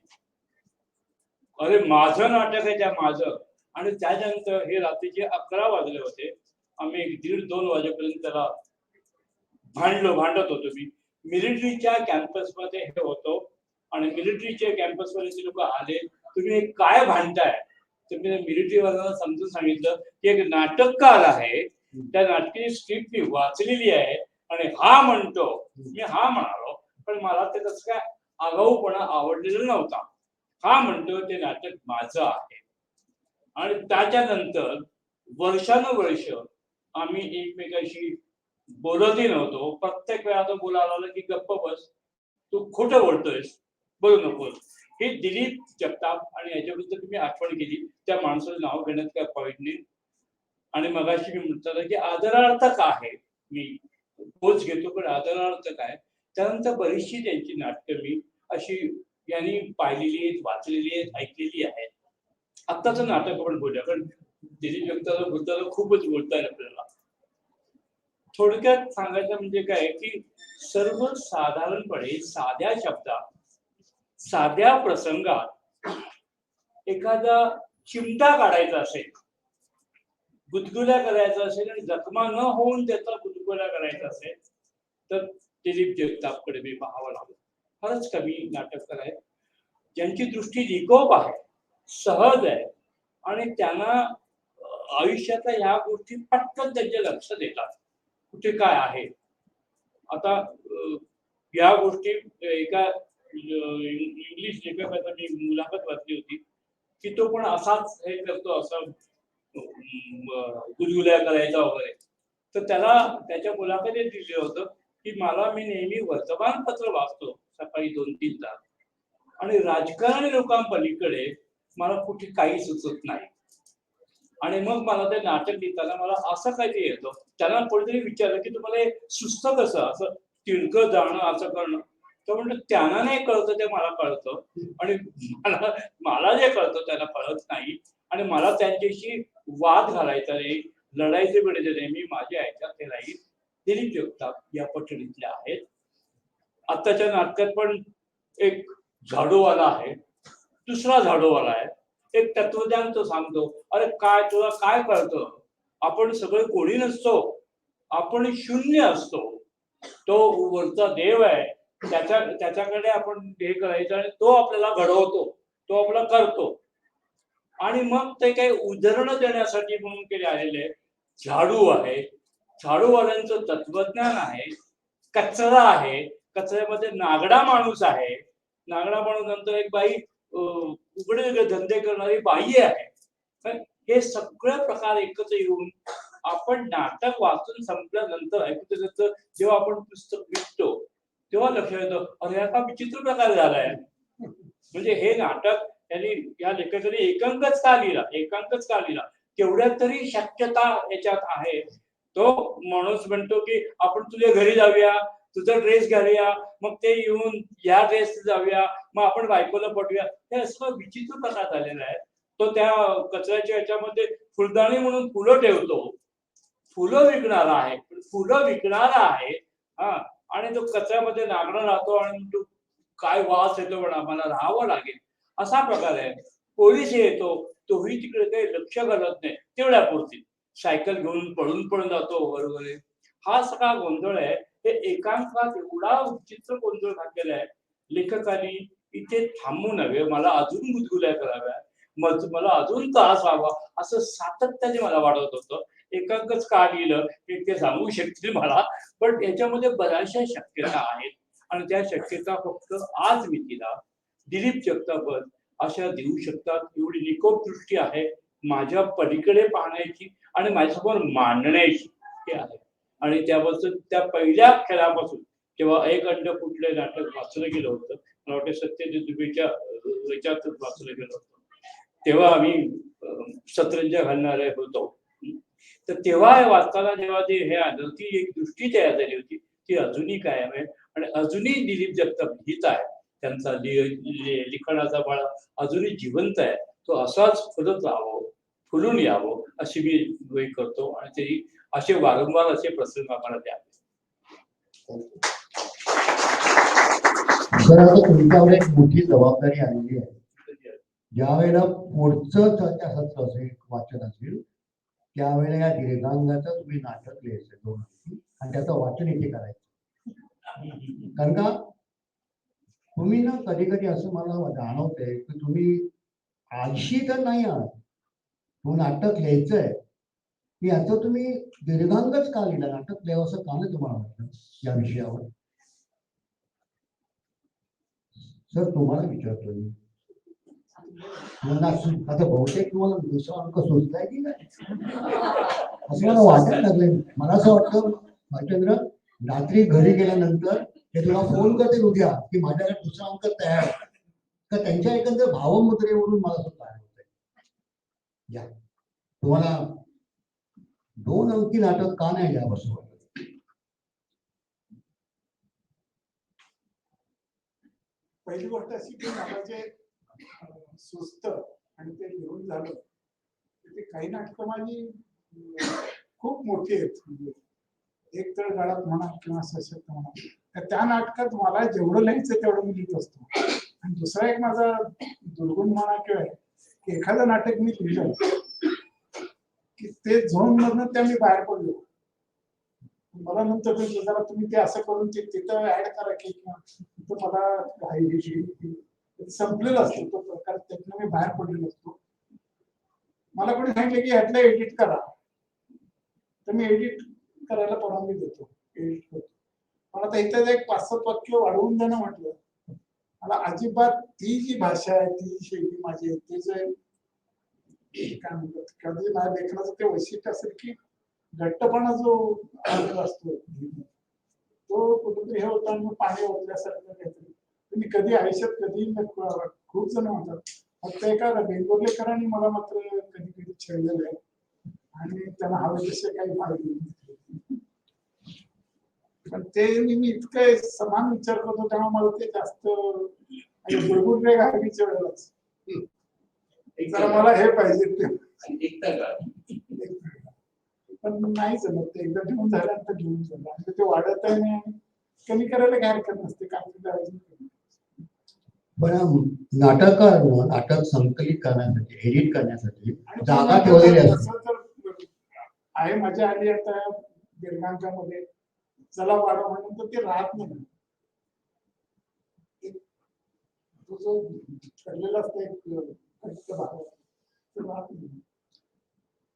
अरे माझं नाटक आहे त्या माझं. आणि त्याच्यानंतर हे रात्रीचे 11 वाजले होते. आम्ही 1:30-2 वाजेपर्यंत त्याला भांडत होतो. मी मिलिटरीच्या कॅम्पसमध्ये हे होतो आणि मिलिटरीच्या कॅम्पसमध्ये ते लोक आले, तुम्ही हे काय भांडताय? तर मी मिलिटरीवाल्यांना समजून सांगितलं की एक नाटककार आहे, त्या नाटकाची स्क्रिप्ट मी वाचलेली आहे आणि हा म्हणतो, मी हा म्हणालो, पण मला ते तसं काय आगाऊपणा आवडलेला नव्हता. हा म्हणतो ते नाटक माझं आहे. आणि त्याच्यानंतर वर्षानुवर्ष आम्ही एकमेकाशी बोलतही नव्हतो. प्रत्येक वेळा तो बोलायला आला की गप्प बस, तू खोटं बोलतोयस, बोलू नकोस. हे दिलीप जगताप आणि याच्याबद्दल तुम्ही आठवण केली, त्या माणसाचं नाव घेण्यात काय पॉईंट नाही. आणि मगाशी मी म्हटलं की आदरार्थक आहे, मी पोच घेतो पण आदरार्थक आहे. त्यानंतर बरीचशी त्यांची नाटकं मी अशी यांनी पाहिलेली आहेत, वाचलेली आहेत, ऐकलेली आहेत. आत्ताचं नाटक आपण बोलूया, कारण दिलीप जगताप बोलताना खूपच बोलता येईल आपल्याला. थोडक्यात सांगायचं म्हणजे काय की सर्वसाधारणपणे साध्या शब्दात साध्या प्रसंगात एखादा चिमटा काढायचा असेल, गुदगुल्या करायचा असेल आणि जखमा न होऊन त्याचा गुदगुल्या करायचा असेल तर दिलीप जगतापकडे मी पाहावं लागलं. फारच कमी नाटककार आहेत ज्यांची दृष्टी निकोप आहे, सहज आहे आणि त्यांना आयुष्यातल्या ह्या गोष्टी पटकन त्यांच्या लक्षात येतात कुठे काय आहे. आता या गोष्टी एका इंग्लिश लेखकाचा मी मुलाखत वाचली होती की तो पण असाच हे करतो, असं गुदगुल्या करायचा वगैरे. तर त्याला त्याच्या मुलाखतीत दिलं होतं की मी नेहमी वर्तमानपत्र वाचतो सकाळी 2-3 तास आणि राजकारणी लोकांपलीकडे मला कुठे काही सुचत नाही. आणि मग मला ते नाटक लिहिताना मला असं काहीतरी येतं. त्यांना कोणीतरी विचारलं की तुम्हाला हे सुचतं कसं, असं तिळकं जाणं, असं करणं. तर म्हणलं त्यांना नाही कळतं, ते मला कळतं आणि मला जे कळतं त्यांना कळत नाही. आणि मला त्यांच्याशी वाद घालायचा नाही, लढायचे बिडायचे नाही. मी माझ्या ह्याच्यात ते राहील. दिलीप जगताप या पठडीतले आहेत. आत्ताच्या नाटकात पण एक झाडूवाला आहे, दुसरा झाडूवाला आहे. एक तत्वज्ञान तो सांगतो, अरे काय तुला काय कळतं, आपण सगळे कोणी नसतो, आपण शून्य असतो. तो वरचा देव आहे, त्याच्याकडे आपण हे करायचं आणि तो आपल्याला घडवतो, तो आपला करतो. आणि मग ते काही उदाहरणं देण्यासाठी म्हणून केले आलेले झाडू आहे, झाडूवाल्यांचं तत्वज्ञान आहे, कचरा आहे, कचऱ्यामध्ये नागडा माणूस आहे, नागडा माणूस नंतर एक बाई उघडे धंदे करणारी बाई आहे. हे सगळे प्रकार एकत्र येऊन आपण नाटक वाचून संपल्यानंतर ऐकतो, जेव्हा आपण पुस्तक विकतो तेव्हा लक्षात येतं, अरे हा विचित्र प्रकार झालाय. म्हणजे हे नाटक त्यांनी या लेखकाने एकांकच का लिहिला, केवढ्या तरी शक्यता याच्यात आहे. तो माणूस म्हणतो की आपण तुझ्या घरी जाऊया, तुझा ड्रेस घालूया, मग ते येऊन या ड्रेस जाऊया, मग आपण बायकोला पटूया. हे असं विचित्र प्रकार झालेला आहे. तो त्या कचऱ्याच्या याच्यामध्ये फुलदाणी म्हणून फुलं ठेवतो, फुलं विकणारा आहे हा, आणि तो कचऱ्यामध्ये नागडा राहतो आणि तो काय वास येतो, पण आम्हाला राहावं लागेल असा प्रकार आहे. पोलीस येतो, तोही तिकडे काही लक्ष घालत नाही, तेवढ्यापुरती सायकल घेऊन पळून जातो बरोबर. हा सगळा गोंधळ आहे. हे एकांकात एवढा विचित्र गोंधळ घातलेला आहे. लेखकांनी इथे थांबू नये, मला अजून गुदगुल्या कराव्या, मला अजून त्रास व्हावा असं सातत्याने मला वाटत होतं. एकांकच का लिहिलं हे ते सांगू शकतील मला, पण याच्यामध्ये बऱ्याचशा शक्यता आहेत आणि त्या शक्यता फक्त आज मी तिला दिलीप जगताप अशा देऊ शकतात. एवढी निकोप दृष्टी आहे माझ्या पलीकडे पाहण्याची आणि माझ्यासमोर मांडण्याची हे आहे. आणि त्यापासून त्या पहिल्या खेळापासून जेव्हा एक अंड फुटले नाटक वाचलं गेलं होतं, मला वाटतं सत्यजित दुबेच्या याच्यातच वाचलं गेलं होतं, तेव्हा आम्ही सतरंजा घालणारे होतो. तर तेव्हा वाचताना जेव्हा ते हे आलं, ती एक दृष्टी तयार झाली होती, ती अजूनही कायम आहे आणि अजूनही दिलीप जगताप लिहित आहे. त्यांचा लिखाणाचा बाळा अजूनही जिवंत आहे. तो असाच फुलत राहावं, फुलून यावं अशी मी करतो आणि ते असे वारंवार असे प्रसंग आम्हाला द्यावे. सर, आता तुमच्यावर एक मोठी जबाबदारी आलेली आहे. ज्या वेळेला पुढचं चर्चा सत्र असेल, वाचन असेल, त्यावेळेला या दीर्घांगाचं तुम्ही नाटक लिहायचं 2 अंकी आणि त्याचं वाचन इथे करायचं. कारण का तुम्ही ना कधी कधी असं मला जाणवतंय की तुम्ही आळशी तर नाही आहात, तो नाटक लिहायचंय की याचं तुम्ही दीर्घांगच का लिहिलं, नाटक लिहावं असं का नाही तुम्हाला वाटतं या विषयावर? सर तुम्हाला विचारतो मी, आता बहुतेक तुम्हाला दुसरा अंक सुचलाय की नाही असं मला वाटत लागलंय. मला असं वाटतं भालचंद्र, रात्री घरी गेल्यानंतर ते तुला फोन करतील उद्या की माझ्याकडे दुसरा अंक तयार आहे, तर त्यांच्या एकंदर भावमुद्रेवरून मला असं तयार होतंय. या तुम्हाला 2 अंकी नाटक का नाही लिहावं असं वाटतं? पहिली गोष्ट अशी की मला जे सुचतं आणि ते लिहून झालं, ते काही नाटकं माझी खूप मोठी आहेत. म्हणजे एक तळ गाळात म्हणा किंवा सशक्त म्हणा, तर त्या नाटकात मला जेवढं लिहायचं तेवढं मी लिहित असतो. आणि दुसरा एक माझा दुर्गुण म्हणा किंवा की एखादं नाटक मी लिहिलं की ते झोन मधनं त्या मी बाहेर पडलो, मला नंतर जरा तुम्ही ते असं करून ते तिथं ऍड करा की तिथं मला काही संपलेलं असतो तो प्रकार, त्यातनं मी बाहेर पडलेलो असतो. मला कोणी सांगितलं की ह्यातलं एडिट करा, तर मी एडिट करायला परवानगी देतो, एडिट करतो. पण आता इथं एक 5-7 वाक्य वाढवून देणं म्हटलं, मला अजिबात ती जी भाषा आहे, ती जी शैली माझी आहे, ते जे काय म्हणतात, कधी माझ्या लेखनाचं ते वैशिष्ट्य असेल की घट्टपणा जो आलेला असतो तो कुठेतरी हे होता आणि पाणी ओतल्यासारखं काहीतरी. तुम्ही कधी आयुष्यात कधी खूप जण म्हणतात, फक्त एका बेंगोर्लेकरांनी मला मात्र कधी कधी छेडलेलं आहे आणि त्यांना हवे तसे काही माहिती, पण ते मी इतकं समान विचार करतो तेव्हा मला ते जास्त गुळगुळले घालवीच्या वेळेलाच जरा मला हे पाहिजे ते, पण नाही जमत ते. एकदा घेऊन झाल्यानंतर घेऊन झालं आणि ते वाढत आहे नाही, कमी करायला काय हरकत नसते, काय. पण नाटककार नाटक संकलित करण्यासाठी, एडिट करण्यासाठी जागा ठेवलेली असते. आहे, मजा आली. आता दीर्घांकामध्ये चला वाढव म्हणून तर ते राहत नाही. तो जो ठरलेला असतो एक कनिष्ठ भाग तो राहत नाही.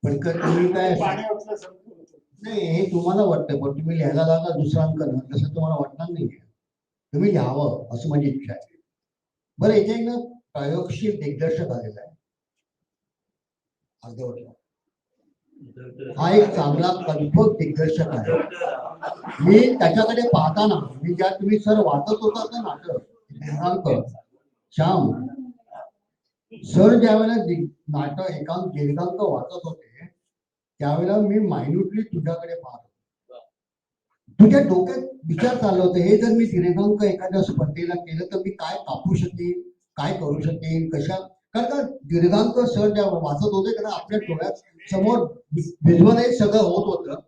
पण तुम्ही काय पाणी असल्यासारखं होतं. नाही हे तुम्हाला वाटतं, पण तुम्ही लिहायला लागा दुसरा अंक ना तसं तुम्हाला वाटणार नाही. तुम्ही लिहावं असं माझी इच्छा आहे. बरं इथे एक ना प्रयोगशील दिग्दर्शक आलेला आहे अर्धवटला. हा एक चांगला कल्पक दिग्दर्शक आहे. मी त्याच्याकडे पाहताना मी ज्या तुम्ही सर वाचत होता ना नाटक श्याम सर ज्यावेळेला नाटक एकांक दीर्घांक वाचत होते त्यावेळेला मी मायन्यूटली तुझ्याकडे पाहत होतो. तुझ्या डोक्यात विचार चालले होते हे जर मी दीर्घांक एखाद्या स्पर्धेला केलं तर मी काय कापू शकेन, काय करू शकेन, कशा. कारण का दीर्घांक सर ज्या वाचत होते कारण आपल्या डोळ्यात समोर विज्युअलाइज सगळं होत होतं.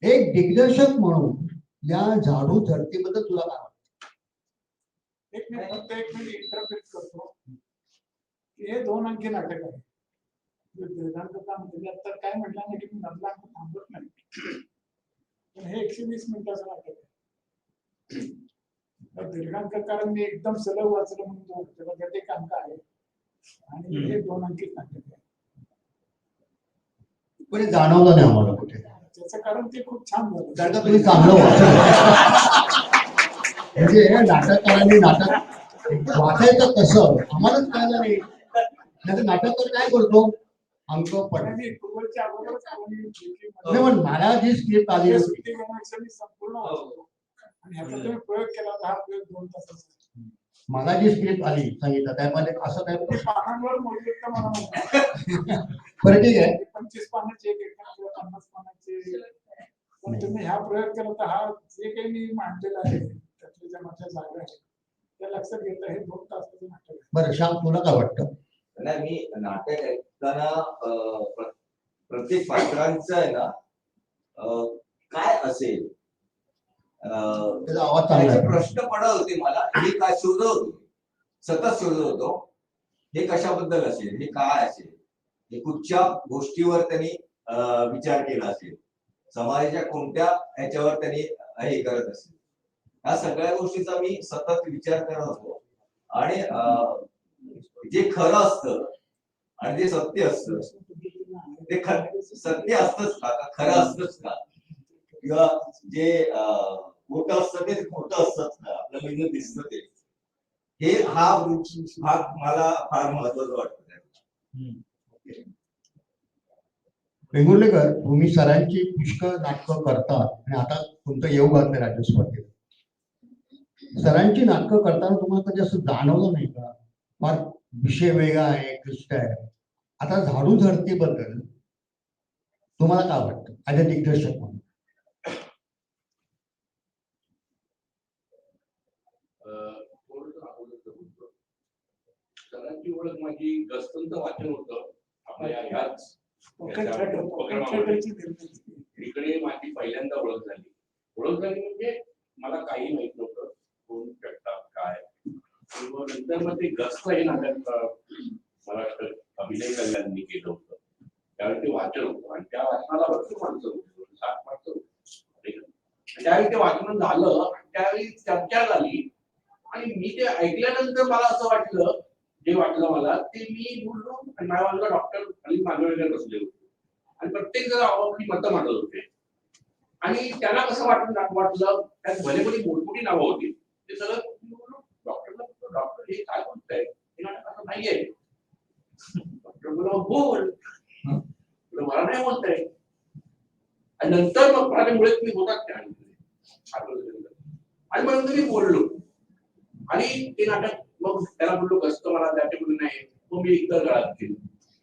एक दिग्दर्शक म्हणून या झाडू धरतीबद्दल तुला काय वाटतं? एक मिनिट इंटरप्रेट करतो. हे 2 अंकी नाटक आहे. दीर्घांक काम केलं तर काय म्हटलं नाही की मी मधला अंक थांबत नाही. पण हे 120 मिनिटाचं नाटक आहे. दीर्घांक कारण मी एकदम सलग वाचलं म्हणून त्याच्यात एक अंक आहे आणि हे 2 अंकी नाटक आहे. पण जाणवलं नाही आम्हाला कुठे. त्याचं कारण ते खूप छान झालं. कारण का तुम्ही चांगलं वाचलं. म्हणजे नाटककारांनी नाटक वाचायचं कसं आम्हालाच कळलं नाही. नाही नाटककार काय करतो अंक पण पण मला जी स्क्रिप्ट आली होती संपूर्ण आणि ह्याचा तुम्ही प्रयोग केला तर हा प्रयोग 2 तासाचा. मला जी स्क्रिप्ट आली सांगितलं त्यामध्ये असं काय पानांवर मोडले तर मला बरं ठीक आहे 25 पानाचे एक किंवा 50 पानाचे. पण तुम्ही हा प्रयोग केला तर हा जे काही मी मांडलेला आहे त्यातल्या ज्या माझ्या जागा आहेत त्या लक्षात घेता हे 2 तासाचं नाटक आहे. बरं श्याम तुला काय वाटतं? नाही मी नाटक ऐकताना प्रत्येक पात्रांचं आहे ना काय असेल त्याचा आवाज चांगला त्याचे आहे. प्रश्न पडत होते मला. हे काय शोधत होतो, सतत शोधत होतो. हे कशाबद्दल असेल, हे काय असेल, हे कुठच्या गोष्टीवर त्यांनी विचार केला असेल, समाजाच्या कोणत्या ह्याच्यावर त्यांनी हे करत असेल, ह्या सगळ्या गोष्टीचा मी सतत विचार करत होतो. आणि जे खरं असतं आणि जे सत्य असतं ते सत्य असतंच का, खरं असतंच का, किंवा जे खोटं असतं ते खोटं असतंच का, आपल्याला दिसतं ते. हे हा भाग मला फार महत्वाचा वाटतो. वेंगुर्लेकर तुम्ही सरांची पुष्कळ नाटकं करता आणि आता तुमचं योग घातलं राज्य स्पर्धेत. सरांची नाटकं करताना तुम्हाला कधी असं जाणवलं नाही का फार विषय वेगळा आहे, क्लिष्ट आहे. आता झाडू धरतीबद्दल तुम्हाला काय वाटतं ऍज अ दिग्दर्शक म्हणून? सरांची ओळख माझी गस्तंत वाचन होतं आपल्या ह्याच इकडे माझी पहिल्यांदा ओळख झाली म्हणजे मला काही माहित नव्हतं कोण करतात काय. नंतर मग ते गस्त हे नाटक मला अभिनय कल्याणनी केलं होतं त्यावेळी ते वाचन होतं आणि त्या वाचनाला भरपूर माणसं होती, 7 माणसं होती. त्यावेळी ते वाचन झालं त्यावेळी चर्चा झाली आणि मी ते ऐकल्यानंतर मला असं वाटलं, जे वाटलं मला ते मी बोललो आणि माझ्या बाजूला डॉक्टर अनिल मांडवळेकर बसले होते आणि प्रत्येक जण आपापली मतं मांडत होते आणि त्यांना कसं वाटलं त्यात भले भले मोठमोठी नावं होती ते सगळं डॉक्टर हे काय बोलताय हे नाटक असं नाहीये. डॉक्टर बोला बोल, मला नाही बोलताय. आणि नंतर मग मुळे तुम्ही होतात त्या आणि मग मी बोललो आणि ते नाटक मग त्याला बोललो कसं मला त्याच्याकडून नाही मग मी एकतर गळात केलं.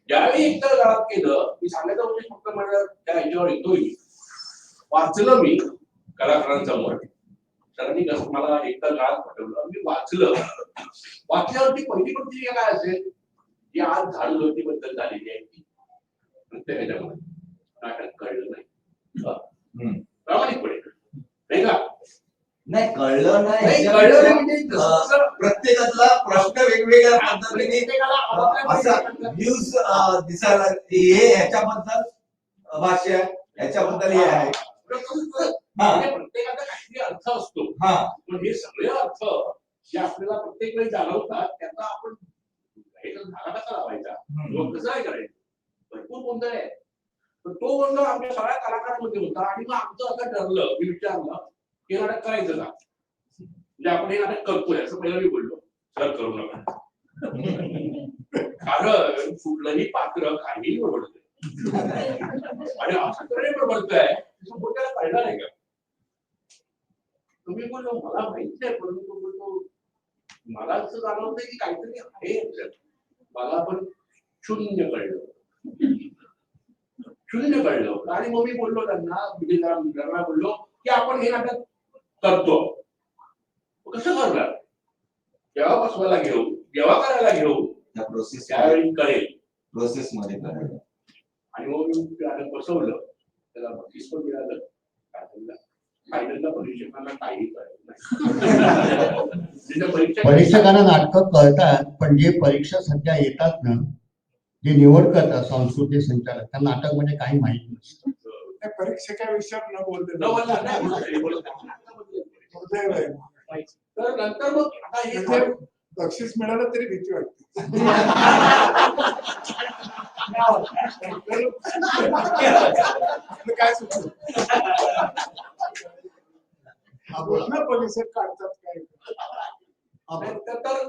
ज्यावेळी एकतर गळात केलं मी सांगायचं म्हणजे फक्त माझ्या त्या ह्याच्यावर येतोय वाचलं मी कलाकारांसमोर. सरांनी कसं मला एकतर गळात पाठवलं मी वाचल्यावरती पहिली प्रतिक्रिया काय असेल जी आज झाडू धरतीबद्दल झालेली आहे ती प्रत्येक ह्याच्यामध्ये नाटक कळलं नाही प्रामाणिकपणे नाही का. नाही कळलं नाही कळलं म्हणजे प्रत्येकातला प्रश्न वेगवेगळ्या पद्धतीने असा व्ह्यूज दिसायला हे ह्याच्याबद्दल भाष्य ह्याच्याबद्दल हे आहे म्हणजे प्रत्येकाचा काहीतरी अर्थ असतो. हा पण हे सगळे अर्थ जे आपल्याला प्रत्येक वेळी जाणवतात त्याचा आपण हे धागा कसा लावायचा किंवा कसं काय करायचं भरपूर गोंधळ आहे. तर तो गोंधळ आमच्या सगळ्या कलाकारांमध्ये होता आणि मग आमचं असं ठरलं मी विचारलं हे नाटक करायचं का म्हणजे आपण हे नाटक करतोय असं पहिलं मी बोललो सर करू नका कारण कुठलंही पात्र काहीही बरोबर आणि असं करे बरोबरतंय तसं बोलताना कळणार आहे का तुम्ही बोललो मला माहित नाही परंतु बोलतो मला असं जाणवतंय की काहीतरी आहे याच्यात. मला पण शून्य कळलं आणि मग मी बोललो त्यांना विजयला बोललो की आपण हे नाटक करतो कसं करणार जेव्हा बसवायला घेऊ जेव्हा करायला घेऊ त्या प्रोसेस त्यावेळी कळेल प्रोसेस मध्ये करायला आणि मग मी नाटक बसवलं त्याला बक्षीस पण मिळालं फायनलला परीक्षकांना काही कळत नाही परीक्षकांना नाटकं कळतात पण जे परीक्षा सध्या येतात ना जे निवड करतात सांस्कृतिक संचालक त्या नाटक म्हणजे काही माहित नसतं. त्या परीक्षेच्या विषयावर न बोलते दुर्दैव आहे. तर नंतर मग आता हे म्हणजे बक्षीस मिळालं तरी भीती वाटते आपलं काय सुचलं प्रश्न परिसर काढतात काय तर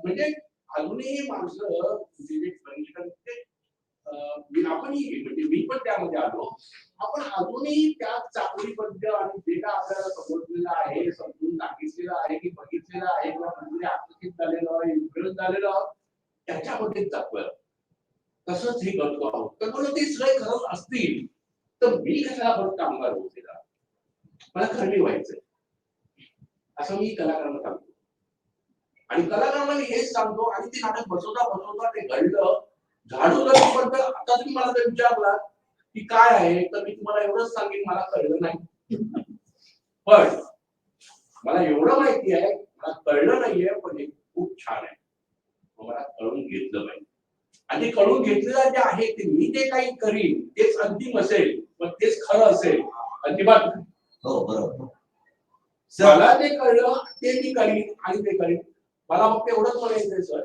म्हणजे अजूनही माणसं जे परीक्षक आपणही म्हणजे मी पण त्यामध्ये आलो आपण अजूनही त्या चांगली पद्धत आणि जे काय आपल्याला समजलेलं आहे समजून सांगितलेलं आहे की बघितलेलं आहे किंवा म्हणजे आकर्षित झालेलं इन्फ्लुएन्स झालेलं त्याच्यामध्येच जातोय तसंच हे करतो आहोत तर म्हणून ते सगळे करत असतील तर मी कशाला परत कामगार होते का मला खरं व्हायचंय असं मी कलाकारांना सांगतो आणि कलाकारांना मी हेच सांगतो आणि ते नाटक बसवता ते घडलं झाडू पण आता तुम्ही मला जर विचारला की काय आहे तर मी तुम्हाला एवढंच सांगेन मला कळलं नाही पण मला एवढं माहिती आहे मला कळलं नाहीये पण हे खूप छान आहे मला कळून घेतलं पाहिजे आणि ते कळून घेतलेलं जे आहे ते मी जे काही करीन तेच अंतिम असेल पण तेच खरं असेल अजिबात हो बरोबर मला जे कळलं ते मी करीन आणि ते करीन मला फक्त एवढंच म्हणायचंय सर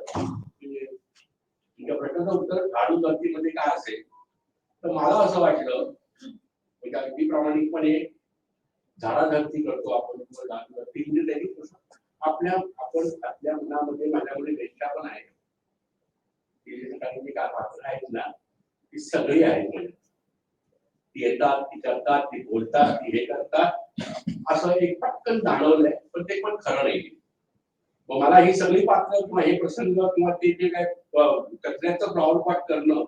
तुमच्या प्रश्नाचं उत्तर झाडू धरतीमध्ये काय असेल तर मला असं वाटलं म्हणजे अगदी प्रामाणिकपणे झाडाधरती करतो आपण झाडू धरती म्हणजे त्यांनी कसं आपण आपल्या मनामध्ये माझ्यामध्ये वेदना पण आहे काही जे काय पात्र आहेत ना ती सगळी आहेत म्हणजे ती येतात ती करतात ती बोलतात ती हे करतात असं एक पटकन जाणवलंय पण ते पण खरं नाही मग मला ही सगळी पात्र किंवा हे प्रसंग किंवा ते जे काय कचऱ्याचं प्रावरपाठ करणं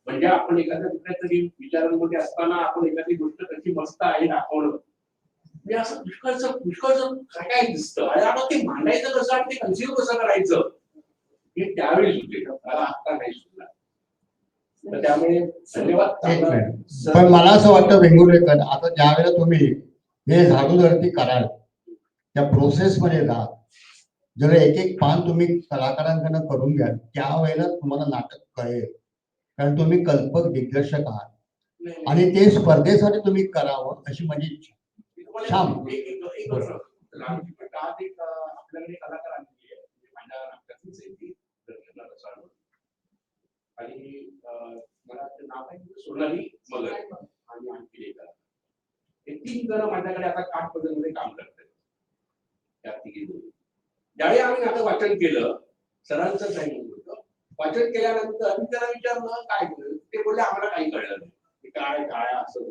म्हणजे आपण एखाद्या कुठल्या तरी विचारांमध्ये असताना आपण एखादी गोष्ट कशी मस्त आहे दाखवणं म्हणजे असं पुष्कळचं काय काय दिसतं आणि आपण ते मांडायचं कसं आणि ते कन्सिव्ह कसं करायचं हे त्यावेळी सुचलं मला आता नाही सुचलं तर त्यामुळे धन्यवाद पण मला असं वाटतं वेंगुर्लेकर आता ज्या वेळेला तुम्ही हे झाडू धरती कराल त्या प्रोसेस मध्ये जा जर एक एक पान तुम्ही कलाकारांकडनं करून घ्याल त्यावेळेला तुम्हाला नाटक कळेल कारण तुम्ही कल्पक दिग्दर्शक आहात आणि ते स्पर्धेसाठी तुम्ही करावं अशी माझी इच्छा छान आपल्याकडे कलाकार आणली माझ्या नाटकातलीच आहे ती आणि मला ते नाव आहे सोनाली मगर आणि आणखी एक हे 3 जण माझ्याकडे आता काठपदरमध्ये काम करतात त्या तिघी ज्यावेळी आम्ही नाटक वाचन केलं सरांचं काही होतं वाचन केल्यानंतर मी त्याला विचारलं काय केलं ते बोलले आम्हाला काही कळलं नाही काय काय असं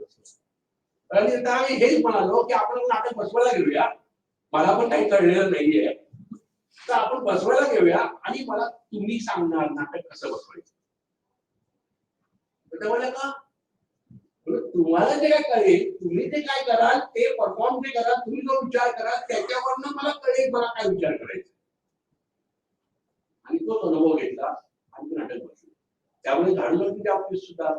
आणि आम्ही हेच म्हणालो की आपण नाटक बसवायला घेऊया मला पण काही कळलेलं नाहीये तर आपण बसवायला घेऊया आणि मला तुम्ही सांगणार नाटक कसं बसवायचं बोलले का तुम्हाला जे काय कळेल तुम्ही ते काय कराल ते परफॉर्म जे कराल तुम्ही जो विचार कराल त्याच्यावरनं मला कळेल मला काय विचार करायचा आणि तो अनुभव घेतला आणि नाटक बसलो त्यामुळे झाडूवरतीच्या बाबतीत सुद्धा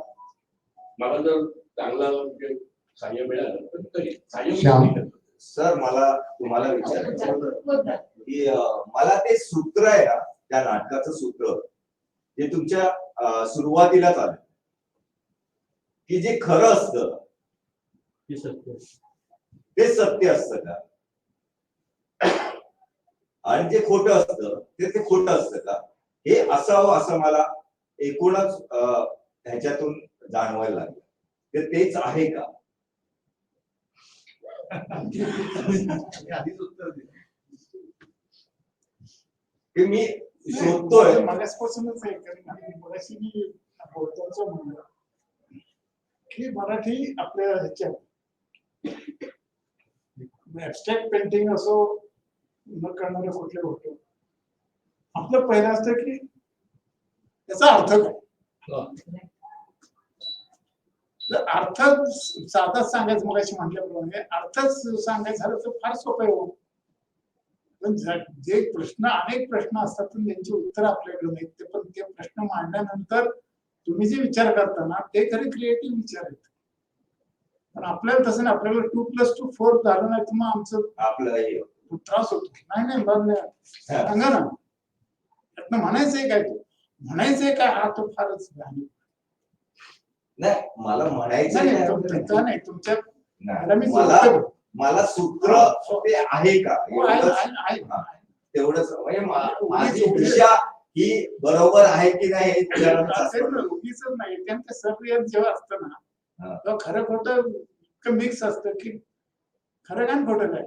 मला जर चांगलं म्हणजे सहाय्य मिळालं तर करेल सहाय्य सर मला तुम्हाला विचारायचं की मला ते सूत्र आहे ना त्या नाटकाचं सूत्र जे तुमच्या सुरुवातीलाच आलं की जे खरं असतं हे सत्य. ते सत्य असतं का? आणि जे खोटं असतं ते खोटं असतं का? हे असावं असं मला एकूणच ह्याच्यातून जाणवायला लागलं. तेच आहे का? आधीच उत्तर दिलं. हे मी शोधतोय. मगासपासूनच आहे, कारण मगाशी मी बोलताना म्हणलं की मराठी आपल्या ह्याच्यात ऍबस्ट्रॅक्ट पेंटिंग असो न करणारे कुठले होतो, आपलं पहिलं असतं की त्याचा अर्थ काय. जर अर्थ साधाच सांगायचं, मगाशी म्हटल्याप्रमाणे अर्थच सांगायचं झालं तर फार सोपं आहे. पण जे प्रश्न, अनेक प्रश्न असतात त्यांची उत्तर आपल्याकडे नाहीत, ते पण ते प्रश्न मांडल्यानंतर तुम्ही जे विचार करता ना ते खरे क्रिएटिव्ह विचार आहेत. पण आपल्याला तसं नाही, आपल्याला 2+2=4 झालं नाही तर मग आमचं आपलं त्रास होतो. नाही बघ सांगा ना, त्यातनं म्हणायचंय काय, तो म्हणायचंय काय, हा तो फारच नाही. मला म्हणायचं नाही तुमच्या मला सूत्र ते आहे का तेवढंच, म्हणजे माझी दिशा ही बरोबर आहे की नाही हे उगीच नाही. त्यांचं सगळं जेव्हा असतं ना तेव्हा खरं खोटं मिक्स असतं की खरं काय खोटं काय.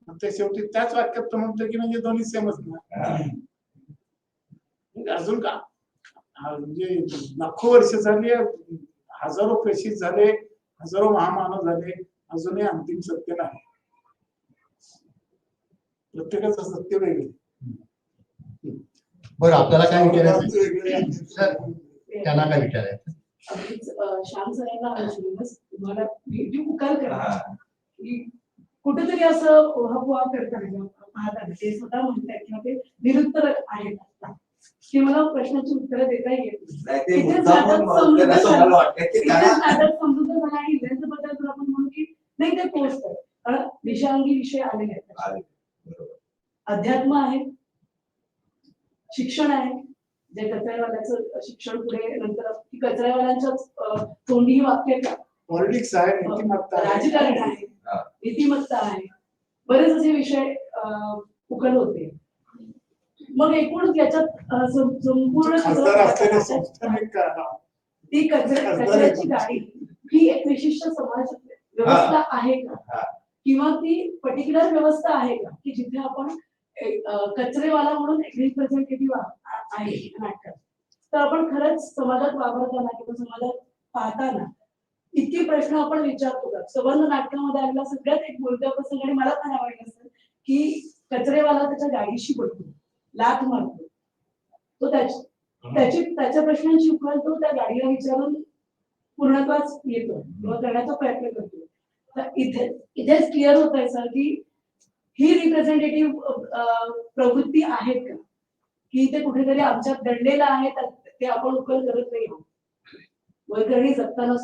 मग ते शेवटी त्याच वाक्यात तो म्हणतो की म्हणजे दोन्ही सेमच ना. अजून का म्हणजे लाखो वर्ष झाली, हजारो पेशी झाले, हजारो महामानव झाले, अजूनही अंतिम सत्य नाही. प्रत्येकाचं सत्य वेगळे. बरं, आपल्याला काय विचारायचं सर, त्यांना काय विचारायचं? श्याम सरांना तुम्हाला उकार करा की कुठेतरी असं उहापोहा करताना पाहताना ते स्वतः म्हणतात किंवा ते निरुत्तर आहेत की मला प्रश्नाची उत्तरं देता येत नाही. नाटक समृद्ध झाला आणि इव्हेंटबद्दल जर आपण म्हणू की नाही, ते पोस्ट आहे, कारण विषयांगी विषय आलेले आहेत. अध्यात्म आहे, शिक्षण आहे, जे कचऱ्यावाल्याचं शिक्षण पुढे नंतर कचऱ्यावाल्यांच्याच तोंडी वाक्य का, पॉलिटिक्स आहे, राजकारण आहे, नीतिमत्ता आहे, बरेच असे विषय उकल होते. मग एकूण याच्यात संपूर्ण ती कचऱ्याची गाडी ही एक विशिष्ट समाज व्यवस्था आहे का, किंवा ती पर्टिक्युलर व्यवस्था आहे का की जिथे आपण कचरेवाला म्हणून एक रिप्रेझेंटेटिव्ह आहे नाटकात, तर आपण खरंच समाजात वावरताना किंवा समाजात पाहताना इतके प्रश्न आपण विचारतो का. सवर्ण नाटकामध्ये आलेला सगळ्यात एक बोलत्या प्रसंग आणि मला काय आवडलं असतं की कचरेवाला त्याच्या गाडीशी बोलतो, लाथ मारतो, तो त्याच्या प्रश्नांची उकल तो त्या गाडीला विचारून पूर्णत्वाच येतो किंवा करण्याचा प्रयत्न करतो. तर इथेच क्लिअर होत आहे सर की ही रिप्रेझेंटेटिव्ह प्रवृत्ती आहेत का, की ते कुठेतरी आमच्यात दडलेलं आहे, ते आपण उकल करत नाही आहोत. वैतरणी जगताना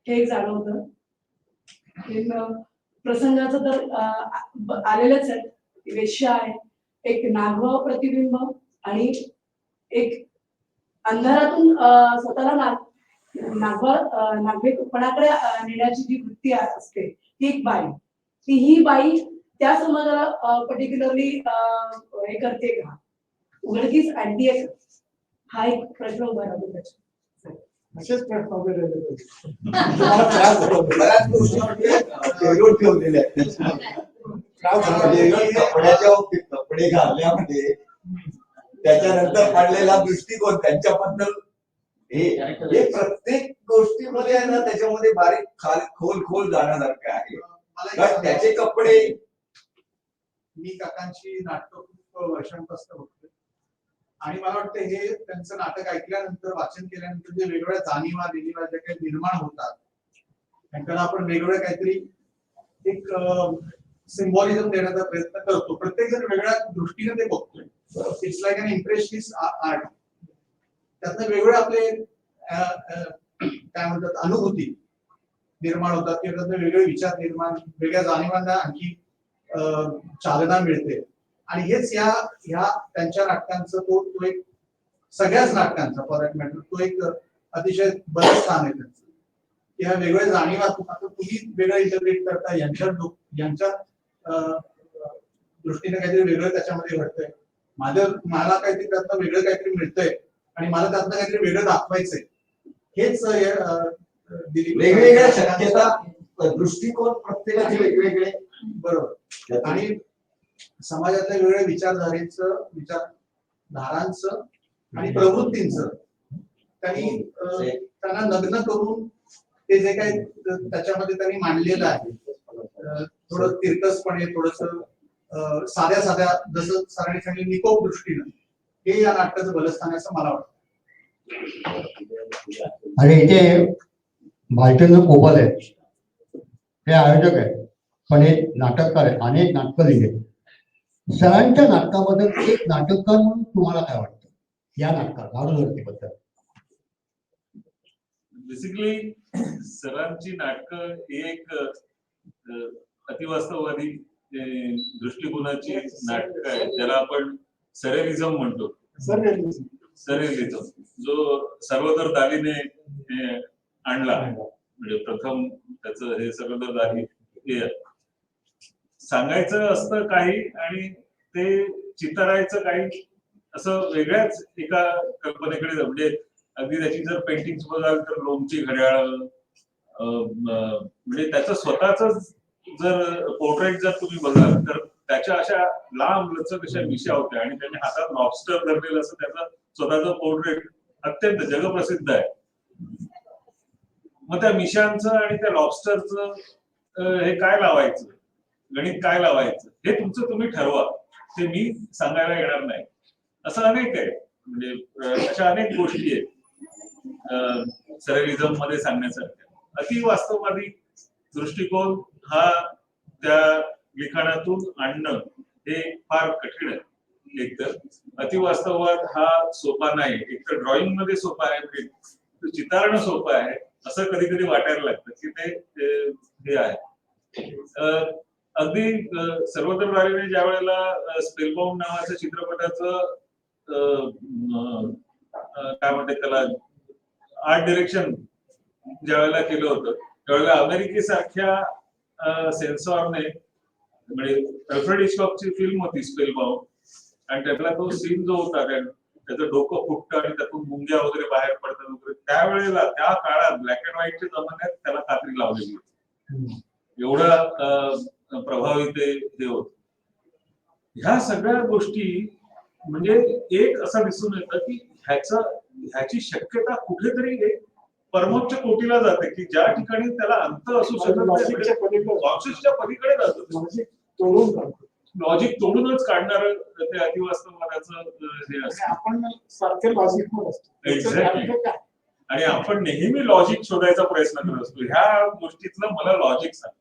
हे एक जाणवतं. प्रसंगाचं तर आलेलंच आहे, वेश्या आहे, एक नागवा प्रतिबिंब आणि एक अंधारातून स्वतःला नागरिकपणाकडे नेण्याची जी वृत्ती असते ती एक बाई, ती ही बाई त्या समाजाला पर्टिक्युलरली हे करते का, उघडकीस आणते का, हा एक प्रश्न उभा राहतो. त्याच्या असेच प्रश्न उभे राहिले कपडे घालण्यामध्ये त्याच्यानंतर पडलेला दृष्टिकोन त्यांच्याबद्दल हे प्रत्येक गोष्टीमध्ये आहे ना, त्याच्यामध्ये बारीक खोल जाण्यासारखं आहे. कारण त्याचे कपडे, मी काकांची नाटक खूप वर्षांपासून बघतोय आणि मला वाटतं हे त्यांचं नाटक ऐकल्यानंतर, वाचन केल्यानंतर जे वेगवेगळ्या जाणीवा देणीवा ज्या काही निर्माण होतात त्यांना आपण वेगवेगळं काहीतरी एक सिम्बॉलिझम देण्याचा प्रयत्न करतो. प्रत्येक जण वेगळ्या दृष्टीने ते बघतोय. It's like an impressionist art. त्यातनं वेगवेगळे आपले काय म्हणतात अनुभूती निर्माण होतात किंवा त्यातनं वेगळे विचार निर्माण, वेगळ्या जाणीवांना आणखी चालना मिळते. आणि हेच ह्या त्यांच्या नाटकांचं तो एक सगळ्याच नाटकांचा फॉर दॅट मॅटर तो एक अतिशय बरं स्थान आहे त्यांचं, ह्या वेगळ्या जाणीवा आता तुम्ही वेगळं इंटरप्रेट करता, यांच्या दृष्टीने काहीतरी वेगळं त्याच्यामध्ये घडतंय, मला काहीतरी त्यातनं वेगळं काहीतरी मिळतंय आणि मला त्यातनं काहीतरी वेगळं दाखवायचंय. हेच वेगवेगळ्या शक्यता, दृष्टिकोन प्रत्येकाचे वेगवेगळे. बरोबर. आणि समाजातल्या वेगवेगळ्या विचारधारांचं आणि प्रवृत्तींचं त्यांना नग्न करून ते जे काही त्याच्यामध्ये त्यांनी मांडलेलं आहे, थोडं तिरकसपणे, थोडस साध्या जसं सरांनी सांगितलं निकोप दृष्टीनं, हे या नाटकाचं बलस्थान असं मला वाटतं. आणि इथे भालचंद्र कोपाल आहेत, हे आयोजक आहेत, पण हे नाटककार आहेत, अनेक नाटकं लिहिले. सरांच्या नाटकाबद्दल एक नाटककार म्हणून तुम्हाला काय वाटतं या नाटकात भानुधरतीबद्दल? बेसिकली सरांची नाटकं ही एक अतिवास्तववादी दृष्टिकोनाची नाटक आहे, ज्याला आपण सरेलिझम म्हणतो. सरेलिझम जो सर्वतर दालीने आणला, म्हणजे प्रथम त्याचं हे सर्वतर दाली हे सांगायचं असतं काही आणि ते चितारायचं काही, असं वेगळ्याच एका कल्पनेकडे. म्हणजे अगदी त्याची जर पेंटिंग बघाल तर लोमची घड्याळ, म्हणजे त्याचं स्वतःच जर पोर्ट्रेट जर तुम्ही बघाल तर त्याच्या अशा लांब लचक अशा मिशा होत्या आणि त्याने हातात लॉबस्टर धरलेलं असं त्याचं स्वतःचं पोर्ट्रेट अत्यंत जगप्रसिद्ध आहे. मग त्या मिशांचं आणि त्या लॉबस्टरचं हे काय लावायचं, गणित काय लावायचं, हे तुमचं तुम्ही ठरवा, ते मी सांगायला येणार नाही. असं अनेक आहे, म्हणजे अशा अनेक गोष्टी आहेत सरेलिझम मध्ये सांगण्यासारख्या. अतिवास्तववादी दृष्टिकोन हा त्या लिखाणातून आणणं हे फार कठीण आहे. एकतर अतिवास्तववाद हा सोपा नाही, एकतर ड्रॉइंग मध्ये सोपा आहे, म्हणजे चितारणं सोपं आहे असं कधी कधी वाटायला लागतं की ते हे आहे. अगदी सर्वत्र दालीने ज्या वेळेला स्पेलबाउंड नावाच्या चित्रपटाचं काय म्हणतात त्याला आर्ट डिरेक्शन ज्या वेळेला केलं होतं, त्यावेळेला अमेरिकेसारख्या सेन्सॉरने, म्हणजे अल्फ्रेड हिचकॉकची फिल्म होती स्पेलबाउंड, आणि त्यातला तो सीन जो होता त्याचं डोकं फुटतं आणि त्यातून मुंग्या वगैरे बाहेर पडतात वगैरे, त्यावेळेला त्या काळात ब्लॅक अँड व्हाईटच्या जमान्यात त्याला कात्री लावलेली होती. एवढा प्रभावी ते होत. ह्या सगळ्या गोष्टी म्हणजे एक असं दिसून येतं की ह्याची शक्यता कुठेतरी एक परमोच्च कोटीला जाते, की ज्या ठिकाणी त्याला अंत असू शकत लॉजिकच्या पलीकडे जातं, लॉजिक तोडूनच काढणार ते अतिवास्तववादाचं हे असतं. आपण सारखे लॉजिक एक्झॅक्टली. आणि आपण नेहमी लॉजिक शोधायचा प्रयत्न करत असतो. ह्या गोष्टीतलं मला लॉजिक सांग,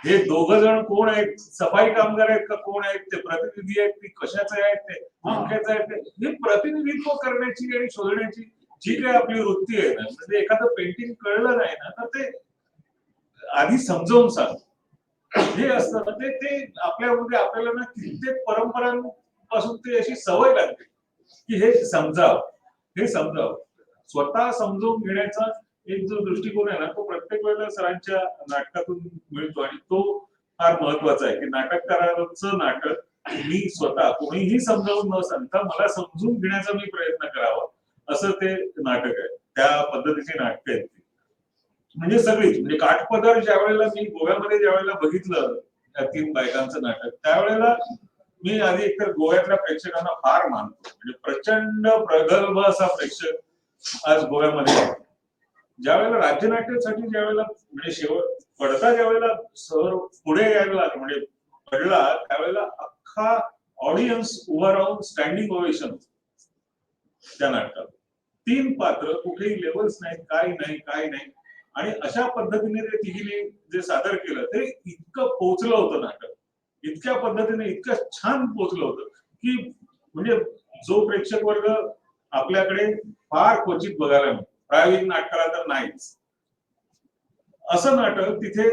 हे दोघं जण कोण आहेत, सफाई कामगार आहेत का कोण आहेत, ते प्रतिनिधी आहेत, ते कशाचे आहेत, ते धोक्याचे आहेत, हे प्रतिनिधित्व करण्याची आणि शोधण्याची जी काही आपली वृत्ती आहे ना, म्हणजे एखादं पेंटिंग कळलं नाही ना तर ते आधी समजावून सांग, हे असतं ना ते आपल्यामध्ये आपल्याला ना कित्येक परंपरांपासून ते अशी सवय लागते की हे समजाव. स्वतः समजून घेण्याचा एक जो दृष्टिकोन आहे ना, तो प्रत्येक वेळेला सरांच्या नाटकातून मिळतो आणि तो फार महत्वाचा आहे की नाटककाराचं नाटक मी स्वतः कोणीही समजावून न सांगता मला समजून घेण्याचा मी प्रयत्न करावा, असं ते नाटक आहे. त्या पद्धतीची नाटकं आहेत ती, म्हणजे सगळीच. म्हणजे काठपदर ज्या वेळेला मी गोव्यामध्ये ज्या वेळेला बघितलं त्या 3 बायकांचं नाटक, त्यावेळेला मी आधी एकतर गोव्यातल्या प्रेक्षकांना फार मानतो, म्हणजे प्रचंड प्रगल्भ असा प्रेक्षक आज गोव्यामध्ये आहे. ज्या वेळेला राज्यनाट्यासाठी ज्या वेळेला म्हणजे शेवट पडता ज्या वेळेला सर पुढे यायला लागला, म्हणजे पडला त्यावेळेला अख्खा ऑडियन्स उभा राहून स्टँडिंग ओवेशन त्या नाटकात. 3 पात्र, कुठेही लेवल्स नाहीत, काही नाही आणि अशा पद्धतीने ते तिघीने जे सादर केलं ते इतकं पोचलं होतं नाटक, इतक्या पद्धतीने इतकं छान पोचलं होतं की म्हणजे जो प्रेक्षक वर्ग आपल्याकडे फार क्वचित बघायला मिळतो, प्रायोगिक नाटकाला तर नाहीच. असं नाटक तिथे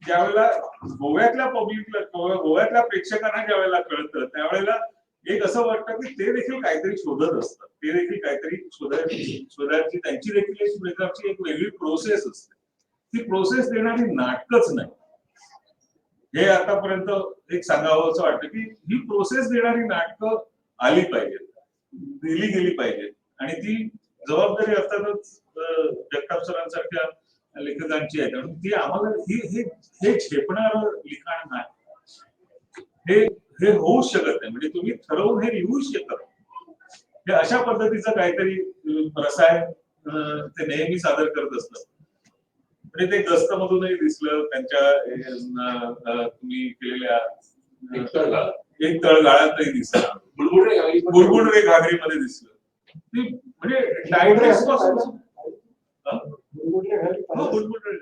ज्यावेळेला गोव्यातल्या पब्लिकला, गोव्यातल्या प्रेक्षकांना ज्या वेळेला कळतं त्यावेळेला एक असं वाटतं की ते देखील काहीतरी शोधत असतात, ते देखील काहीतरी शोधायची त्यांची देखील एक प्रकारची एक वेगळी प्रोसेस असते. ती प्रोसेस देणारी नाटकच नाही. हे आतापर्यंत एक सांगावं असं वाटतं की ही प्रोसेस देणारी नाटकं आली पाहिजेत, दिली गेली पाहिजेत. आणि ती जबाबदारी अर्थातच जगताप सरांसारख्या लेखकांची आहे. कारण ती आम्हाला हे झेपणार लिखाण नाही. हे होऊच शकत नाही. म्हणजे तुम्ही ठरवून हे लिहूच शकत नाही. हे अशा पद्धतीचं काहीतरी रसायन ते नेहमी सादर करत असतात. म्हणजे ते गस्त मधूनही दिसलं त्यांच्या तुम्ही केलेल्या एक तळगाळातही दिसलं, बुलबुल रे घागरीमध्ये दिसलं. ती म्हणजे डायजेस्ट पासून बुलबुल रे.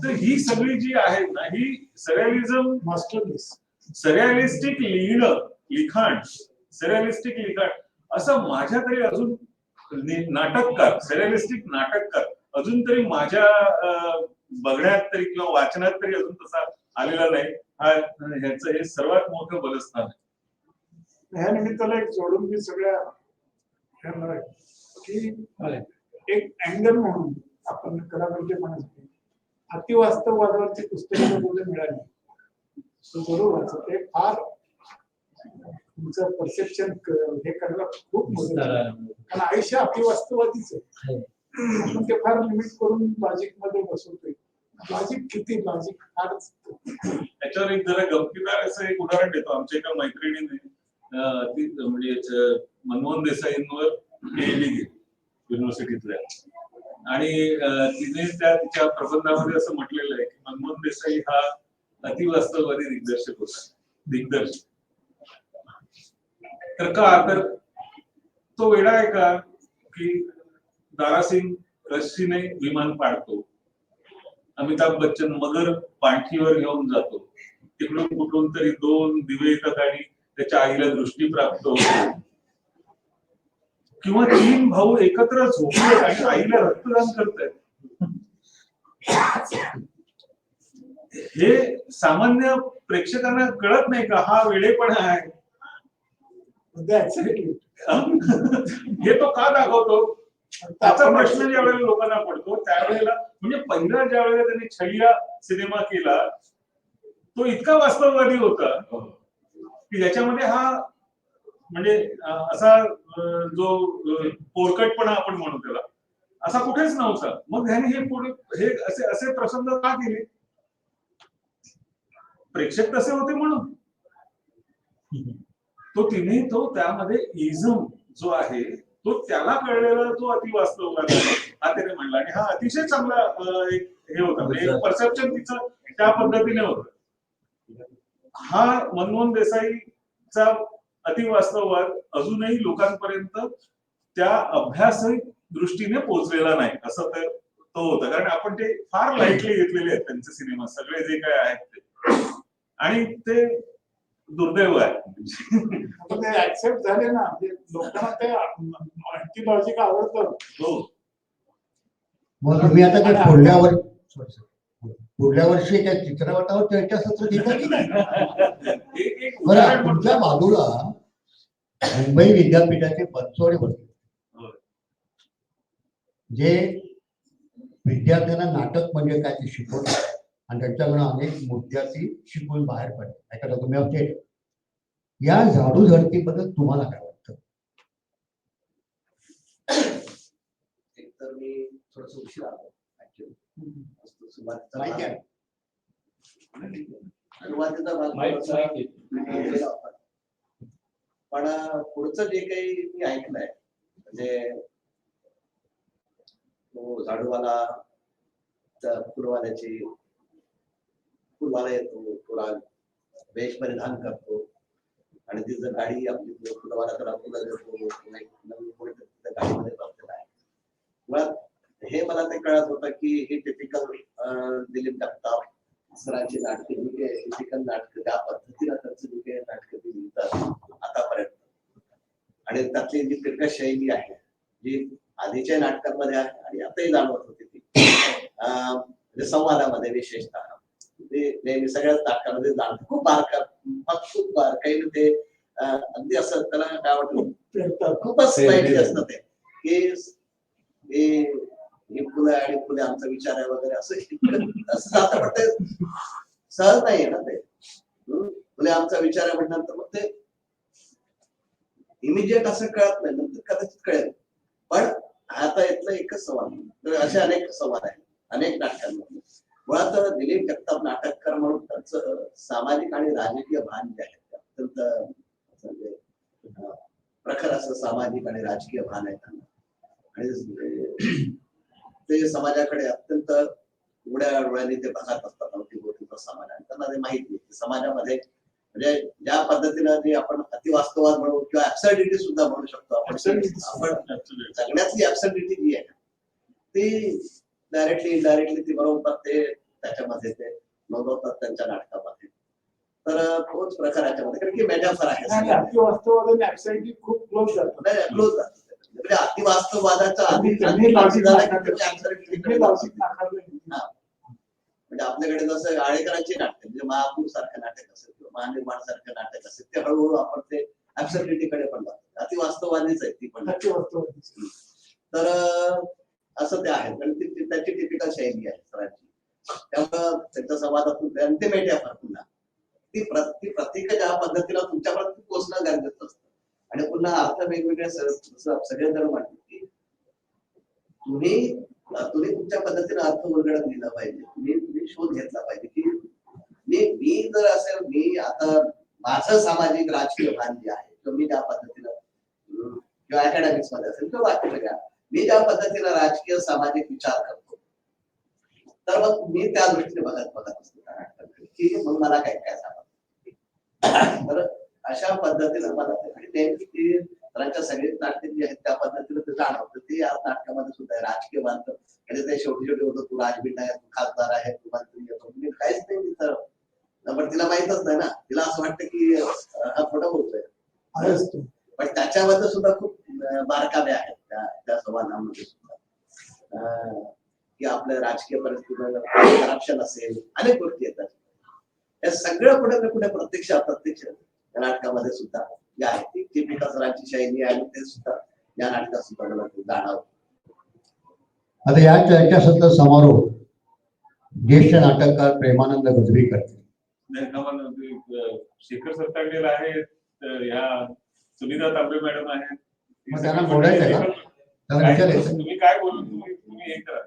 तर ही सगळी जी आहे ना, ही सरियालिझम मास्टरपीस, सरियालिस्टिक लिखाण, सरियालिस्टिक लिखाण असं माझ्या तरी अजून नाटककार, सरियालिस्टिक नाटककार अजून तरी माझ्या बघण्यात तरी किंवा वाचनात तरी अजून तसा आलेला नाही. ह्याचं हे सर्वात मोठं बलस्थान आहे. ह्या निमित्ताला एक जोडून मी सगळ्या ह्यांना की एक अँगल म्हणून आपण कलाकृती म्हणत अतिवास्तववादावरची पुस्तकं बोलले मिळाली जरूर वाचत. ते फार तुमचं परसेप्शन हे करायला खूप मदत झाली. कारण आयुष्य अतिवास्तववादीच आहे. आपण ते फार लिमिट करून लॉजिक मध्ये बसवतोय. लॉजिक किती लॉजिक फारच. त्याच्यावर एक जरा गमतीदार असं एक उदाहरण देतो. आमच्या एका मैत्रिणीने ती म्हणजे मनमोहन देसाईंवर PhD केली युनिव्हर्सिटीतल्या. आणि तिने तिच्या प्रबंधामध्ये असं म्हटलेलं आहे की मनमोहन देसाई हा अतिवास्तववादी दिग्दर्शक होता. दिग्दर्शक तर का, तर तो वेडा आहे का की दारासिंग रस्सीने विमान पाडतो, अमिताभ बच्चन मगर पाणखीवर घेऊन जातो, तिकडून कुठून तरी 2 दिवे येतात आणि त्याच्या आईला दृष्टी प्राप्त होते, किंवा 3 भाऊ एकत्र झोपले आणि आईला रक्तदान करतायत. हे सामान्य प्रेक्षकांना कळत नाही का हा वेडेपणा आहे. हे तो का दाखवतो त्याचा प्रश्न ज्या वेळेला लोकांना पडतो त्यावेळेला, म्हणजे पहिला ज्या वेळेला त्यांनी छलिया सिनेमा केला तो इतका वास्तववादी होता की ज्याच्यामध्ये हा म्हणजे असा जो पोरकटपणा आपण म्हणू त्याला असा कुठेच नव्हता. मग ह्याने हे असे प्रसंग का केले? प्रेक्षक तसे होते म्हणून. तो त्यामध्ये इझम जो आहे तो त्याला कळलेला तो अतिवास्तववाद आहे हा त्याने म्हणला. आणि हा अतिशय चांगला एक हे होता, म्हणजे परसेप्शन तिचं त्या पद्धतीने होतं. हा मनमोहन देसाईचा अतिवास्तववाद अजूनही लोकांपर्यंत त्या अभ्यासिक दृष्टीने पोहोचलेला नाही असं तो होता. कारण आपण ते फार लाईटली घेतलेले आहेत त्यांचे सिनेमा सगळे जे काय आहेत ते, आणि ते दुर्दैव आहे. ते ऍक्सेप्ट झाले ना, लोकांना ते अँटी-लॉजिक आवडतं. हो. मग तुम्ही आता ते पुढल्या वर्षी त्या चित्रपटावर चर्चासत्र घेता की नाही? बरं, तुमच्या बाजूला मुंबई विद्यापीठाचे बनसोडे होते जे विद्यार्थ्यांना नाटक म्हणजे काय ते शिकवतात आणि त्यांच्याकडून अनेक मुद्द्याची शिकून बाहेर पडतात. ऐका तुम्ही आमचे या झाडू झडतीबद्दल तुम्हाला काय वाटतं? एकतर मी थोडस उशीर आलो पण पुढचं जे काही मी ऐकलंय म्हणजे तो झाडूवाला फुलवाला येतो, थोडा वेश परिधान करतो आणि ती जर गाडी आपली फुलवाला त्याला फुलं देतो, नवीन गाडीमध्ये बसलेला आहे. मुळात हे मला ते कळत होतं की हे टिपिकल दिलीप जगताप सरांची नाटके टिपिकल नाटक त्या पद्धतीला त्यांची जी नाटकं ती लिहितात आतापर्यंत, आणि त्यातली जी फिरकत शैली आहे जी आधीच्या नाटकांमध्ये आहे आणि आताही जाणवत होती ती म्हणजे संवादामध्ये विशेषतः ते नेहमी सगळ्याच नाटकामध्ये जाणवत. खूप बारकाईने ते अगदी असं त्याला काय वाटतं खूपच स्लाइटली असतं ते की हे फुलं आणि फुले आमचा विचार आहे वगैरे असं जातं, पण ते सहज नाहीये ना ते. फुले आमचा विचार आहे म्हटल्यानंतर मग ते इमिजिएट असं कळत नाही, नंतर कदाचित कळेल. पण आता इथलं एकच संवाद, तर असे अनेक संवाद आहेत अनेक नाटकांमध्ये. मुळात दिलीप जगताप नाटककार म्हणून त्यांचं सामाजिक आणि राजकीय भान जे आहे ते अत्यंत म्हणजे प्रखर असं सामाजिक आणि राजकीय भान आहे त्यांना. आणि ते समाजाकडे अत्यंत उघड्या डोळ्यांनी ते बघत असतात. अवतीभोवतीचा समाज आहे त्यांना ते माहिती आहे समाजामध्ये म्हणजे ज्या पद्धतीनं जे आपण अतिवास्तववाद म्हणू किंवा ऍब्सर्डिटी सुद्धा म्हणू शकतो आपण जगण्यातली ऍब्सर्डिटी जी आहे ती डायरेक्टली इनडायरेक्टली ती बरोबर ते त्याच्यामध्ये ते नोंदवतात त्यांच्या नाटकामध्ये. तर तोच प्रकार याच्यामध्ये, कारण की मेटाफर आहे अतिवास्तववाद ऍब्सर्डिटी खूप क्लोज जातात. क्लोज जातात. म्हणजे अतिवास्तववादाचा आधी त्यांनी लॉजिक absurdity नाकारलं. म्हणजे आपल्याकडे जसं आळेकरांची नाटक म्हणजे महापूर सारखं नाटक असेल किंवा महानिर्माण सारखं नाटक असेल ते हळूहळू आपण ते ऍब्सर्डिटीकडे पण जातो. अतिवास्तववादीच आहे ती पण. तर असं ते आहे, कारण ती त्याची टिपिकल शैली आहे सरांची. त्यामुळं त्यांच्या संवादातून ते मेटाफर पुन्हा ती प्रत्येक ज्या पद्धतीला तुमच्यापर्यंत पोहोचणं गरजेचं असतं. आणि पुन्हा अर्थ वेगवेगळे सगळेजण म्हणतात की तुम्ही तुमच्या पद्धतीने अर्थ उलगडत लिहिला पाहिजे. तुम्ही शोध घेतला पाहिजे की मी जर असेल, मी आता माझं सामाजिक राजकीय भान जे आहे किंवा मी ज्या पद्धतीनं किंवा अकॅडमिक्स मध्ये असेल किंवा बाकी सगळ्या मी ज्या पद्धतीनं राजकीय सामाजिक विचार करतो, तर मग मी त्या दृष्टीने बघत असतो त्या नाटकाकडे की मग मला काय काय सांगा. तर अशा पद्धतीनं मला नेमकी ती त्यांच्या सगळीच नाटक जी आहेत त्या पद्धतीनं ते जाणवतं. ते या नाटकामध्ये सुद्धा राजकीय बांधव म्हणजे ते शेवटी होतं, तू राजबीट आहे, तू खासदार आहे, तू मंत्री येतो, काहीच नाही तिथं. पण तिला माहितच नाही ना, तिला असं वाटतं की हा खोटा बोलतोय. पण त्याच्यामध्ये सुद्धा खूप बारकावे आहेत त्या संवादामध्ये सुद्धा की आपल्या राजकीय परिस्थितीमध्ये करप्शन असेल, अनेक गोष्टी येतात. या सगळं कुठे ना कुठे प्रत्यक्ष अप्रत्यक्ष या नाटकामध्ये सुद्धा जे आहे ती टिपिकल सरांची शैली आहे, ते सुद्धा या नाटकात सुद्धा मला जाणवतं. आता या चर्चासत्र समारोह ज्येष्ठ नाटककार प्रेमानंद गजबी करतील. शेखर सत्तागेर आहेत, या सुनीता तांबे मॅडम आहेत. मग त्यांना बोलायचं आहे का? त्यांना विचारायचं. तुम्ही काय बोलू, तुम्ही हे करा.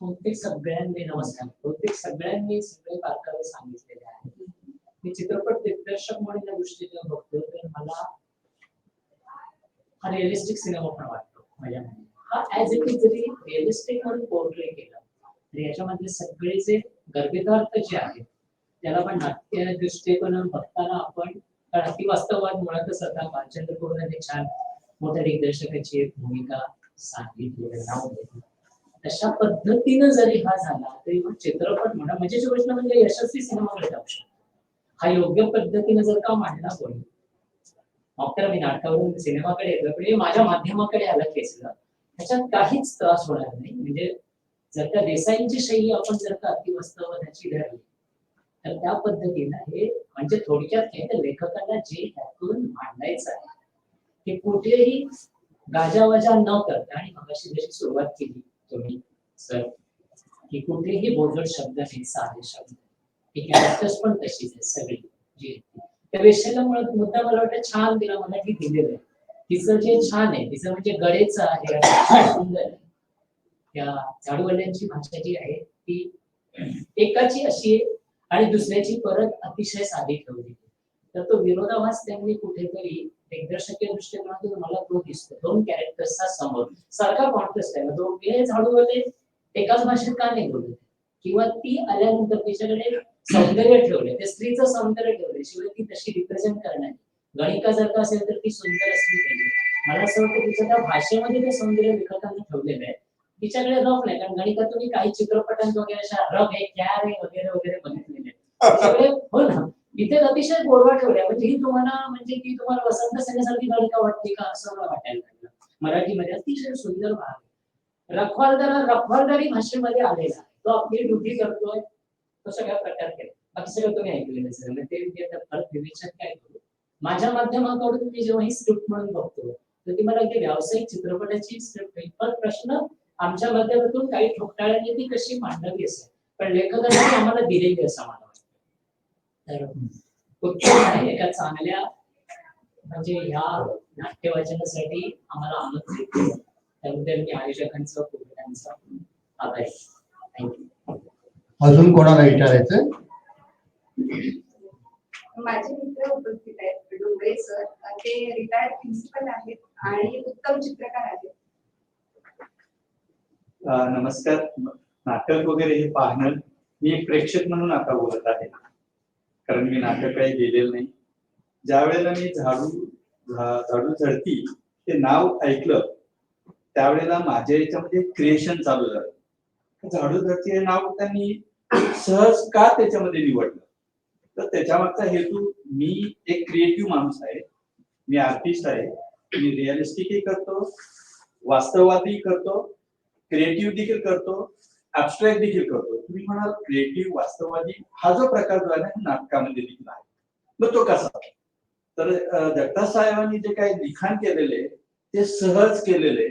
बहुतेक सगळ्यांनी नमस्कार. बहुतेक सगळ्यांनी सगळे बारकावे सांगितलेले आहेत. मी चित्रपट दिग्दर्शक म्हणून या दृष्टीने बघतो तर मला हा रिअलिस्टिक सिनेमा पण वाटतो. माझ्या हा ऍज इट इज जरी रिअलिस्टिक म्हणून पोर्ट्रे केला तरी याच्यामधले सगळे जे गर्भितार्थ जे आहेत त्याला पण नाट्य दृष्टिकोनातून बघताना आपण अतिवास्तववाद मुळातच आता भालचंद्र कुरुलांनी छान मोठ्या दिग्दर्शकाची एक भूमिका सांगितली नाव घेतली. तशा पद्धतीनं जरी हा झाला तरी मग चित्रपट म्हणा म्हणजे गोष्ट म्हणजे यशस्वी सिनेमाकडे जाऊ शकतो. हा योग्य पद्धतीनं जर का मांडला कोणी मग तर मी नाटकावरून सिनेमाकडे येतो पण माझ्या माध्यमाकडे आला खेचला त्याच्यात काहीच त्रास होणार नाही. म्हणजे जर का देसाईंची शैली आपण जर का अतिवास्तववादाची धरली तर त्या पद्धतीनं हे म्हणजे थोडक्यात काय तर लेखकाला जे ह्यातून मांडायचं आहे ते कुठेही गाजावाजा न करता आणि मगाशी जशी सुरुवात केली तुम्ही सर की कुठेही बोजड शब्द नाही, साधे शब्द. ही कॅरेक्टर्स पण तशीच आहे सगळी जी त्या विषयाला मुद्दा मला वाटतं छान तिला मराठी दिलेलं आहे. तिचं जे छान आहे तिचं म्हणजे गळेचं आहे, सुंदर आहे. त्या झाडूवाल्यांची भाषा जी आहे ती एकाची अशी आहे आणि दुसऱ्याची परत अतिशय साधी ठेवली. तर तो विरोधाभास त्यांनी कुठेतरी दिग्दर्शकीय दृष्टिकोनातून मला तो दिसतो. दोन कॅरेक्टर्सचा समोर सारखा कॉन्ट्रास्ट आहे. दोघे झाडूवाले एकाच भाषेत का नाही बोलत किंवा ती आल्यानंतर तिच्याकडे सौंदर्य ठेवले, ते स्त्रीचं सौंदर्य ठेवले शिवाय ती तशी रिप्रेझेंट करणार. गणिका जर का असेल तर ती सुंदर असली पाहिजे. मला असं वाटतं तिच्या त्या भाषेमध्ये ते सौंदर्य लेखकांना ठेवलेलं आहे. तिच्याकडे रफ नाही, कारण गणिका तुम्ही काही चित्रपटांत वगैरे अशा रफ आहे कॅर आहे वगैरे वगैरे बघितलेले तिच्याकडे हो ना. इथे अतिशय गोडवा ठेवल्या म्हणजे ही तुम्हाला म्हणजे की तुम्हाला वसंत सेनेसारखी गणिका वाटते का असं मला वाटायला लागलं. मराठीमध्ये अतिशय सुंदर भाग रखवालदारी भाषेमध्ये आलेला तो आपली ड्युटी करतोय तो सगळ्या प्रकार केला. बाकी सगळं तुम्ही ऐकलेलं सर ते परत विवेचन काय करू माझ्या माध्यमाकडून मी जेव्हा ही स्क्रिप्ट म्हणून बघतो तर ती मला अगदी व्यावसायिक चित्रपटाची स्क्रिप्ट आहे. पण प्रश्न आमच्या माध्यमातून काही ठोकताळ्यांनी ती कशी मांडावी असेल, पण लेखकांनी आम्हाला दिलेली असं मला वाटतं. तर उत्तम आहे, एका चांगल्या म्हणजे ह्या नाट्यवाचनासाठी आम्हाला आमंत्रित केलं त्याबद्दल मी आयोजकांचं पुढाऱ्यांचं आभारी आहे. थँक्यू. अजून कोणाला विचारायचं? माझे मित्र उपस्थित आहेत, डोंगरे सर. ते रिटायर्ड प्रिन्सिपल आहेत आणि उत्तम चित्रकार आहेत. नमस्कार. नाटक वगैरे हे पाहणं, मी एक प्रेक्षक म्हणून आता बोलत आहे, कारण मी नाटक काही गेलेलं नाही. ज्या वेळेला मी झाडू झडती हे नाव ऐकलं त्यावेळेला माझ्या याच्यामध्ये क्रिएशन चालू झालं. झाडू झडती हे नाव त्यांनी सहज का त्याच्यामध्ये निवडलं, तर त्याच्या मागचा हेतू, मी एक क्रिएटिव्ह माणूस आहे, मी आर्टिस्ट आहे, मी रिअलिस्टिकही करतो, वास्तववादी करतो, क्रिएटिव्ह देखील करतो, ऍब्स्ट्रॅक्ट देखील करतो. तुम्ही म्हणाल क्रिएटिव्ह वास्तववादी हा जो प्रकार जो आहे ना नाटकामध्ये देखील आहे. मग तो कसा? तर जगताप साहेबांनी जे काही लिखाण केलेले ते सहज केलेले,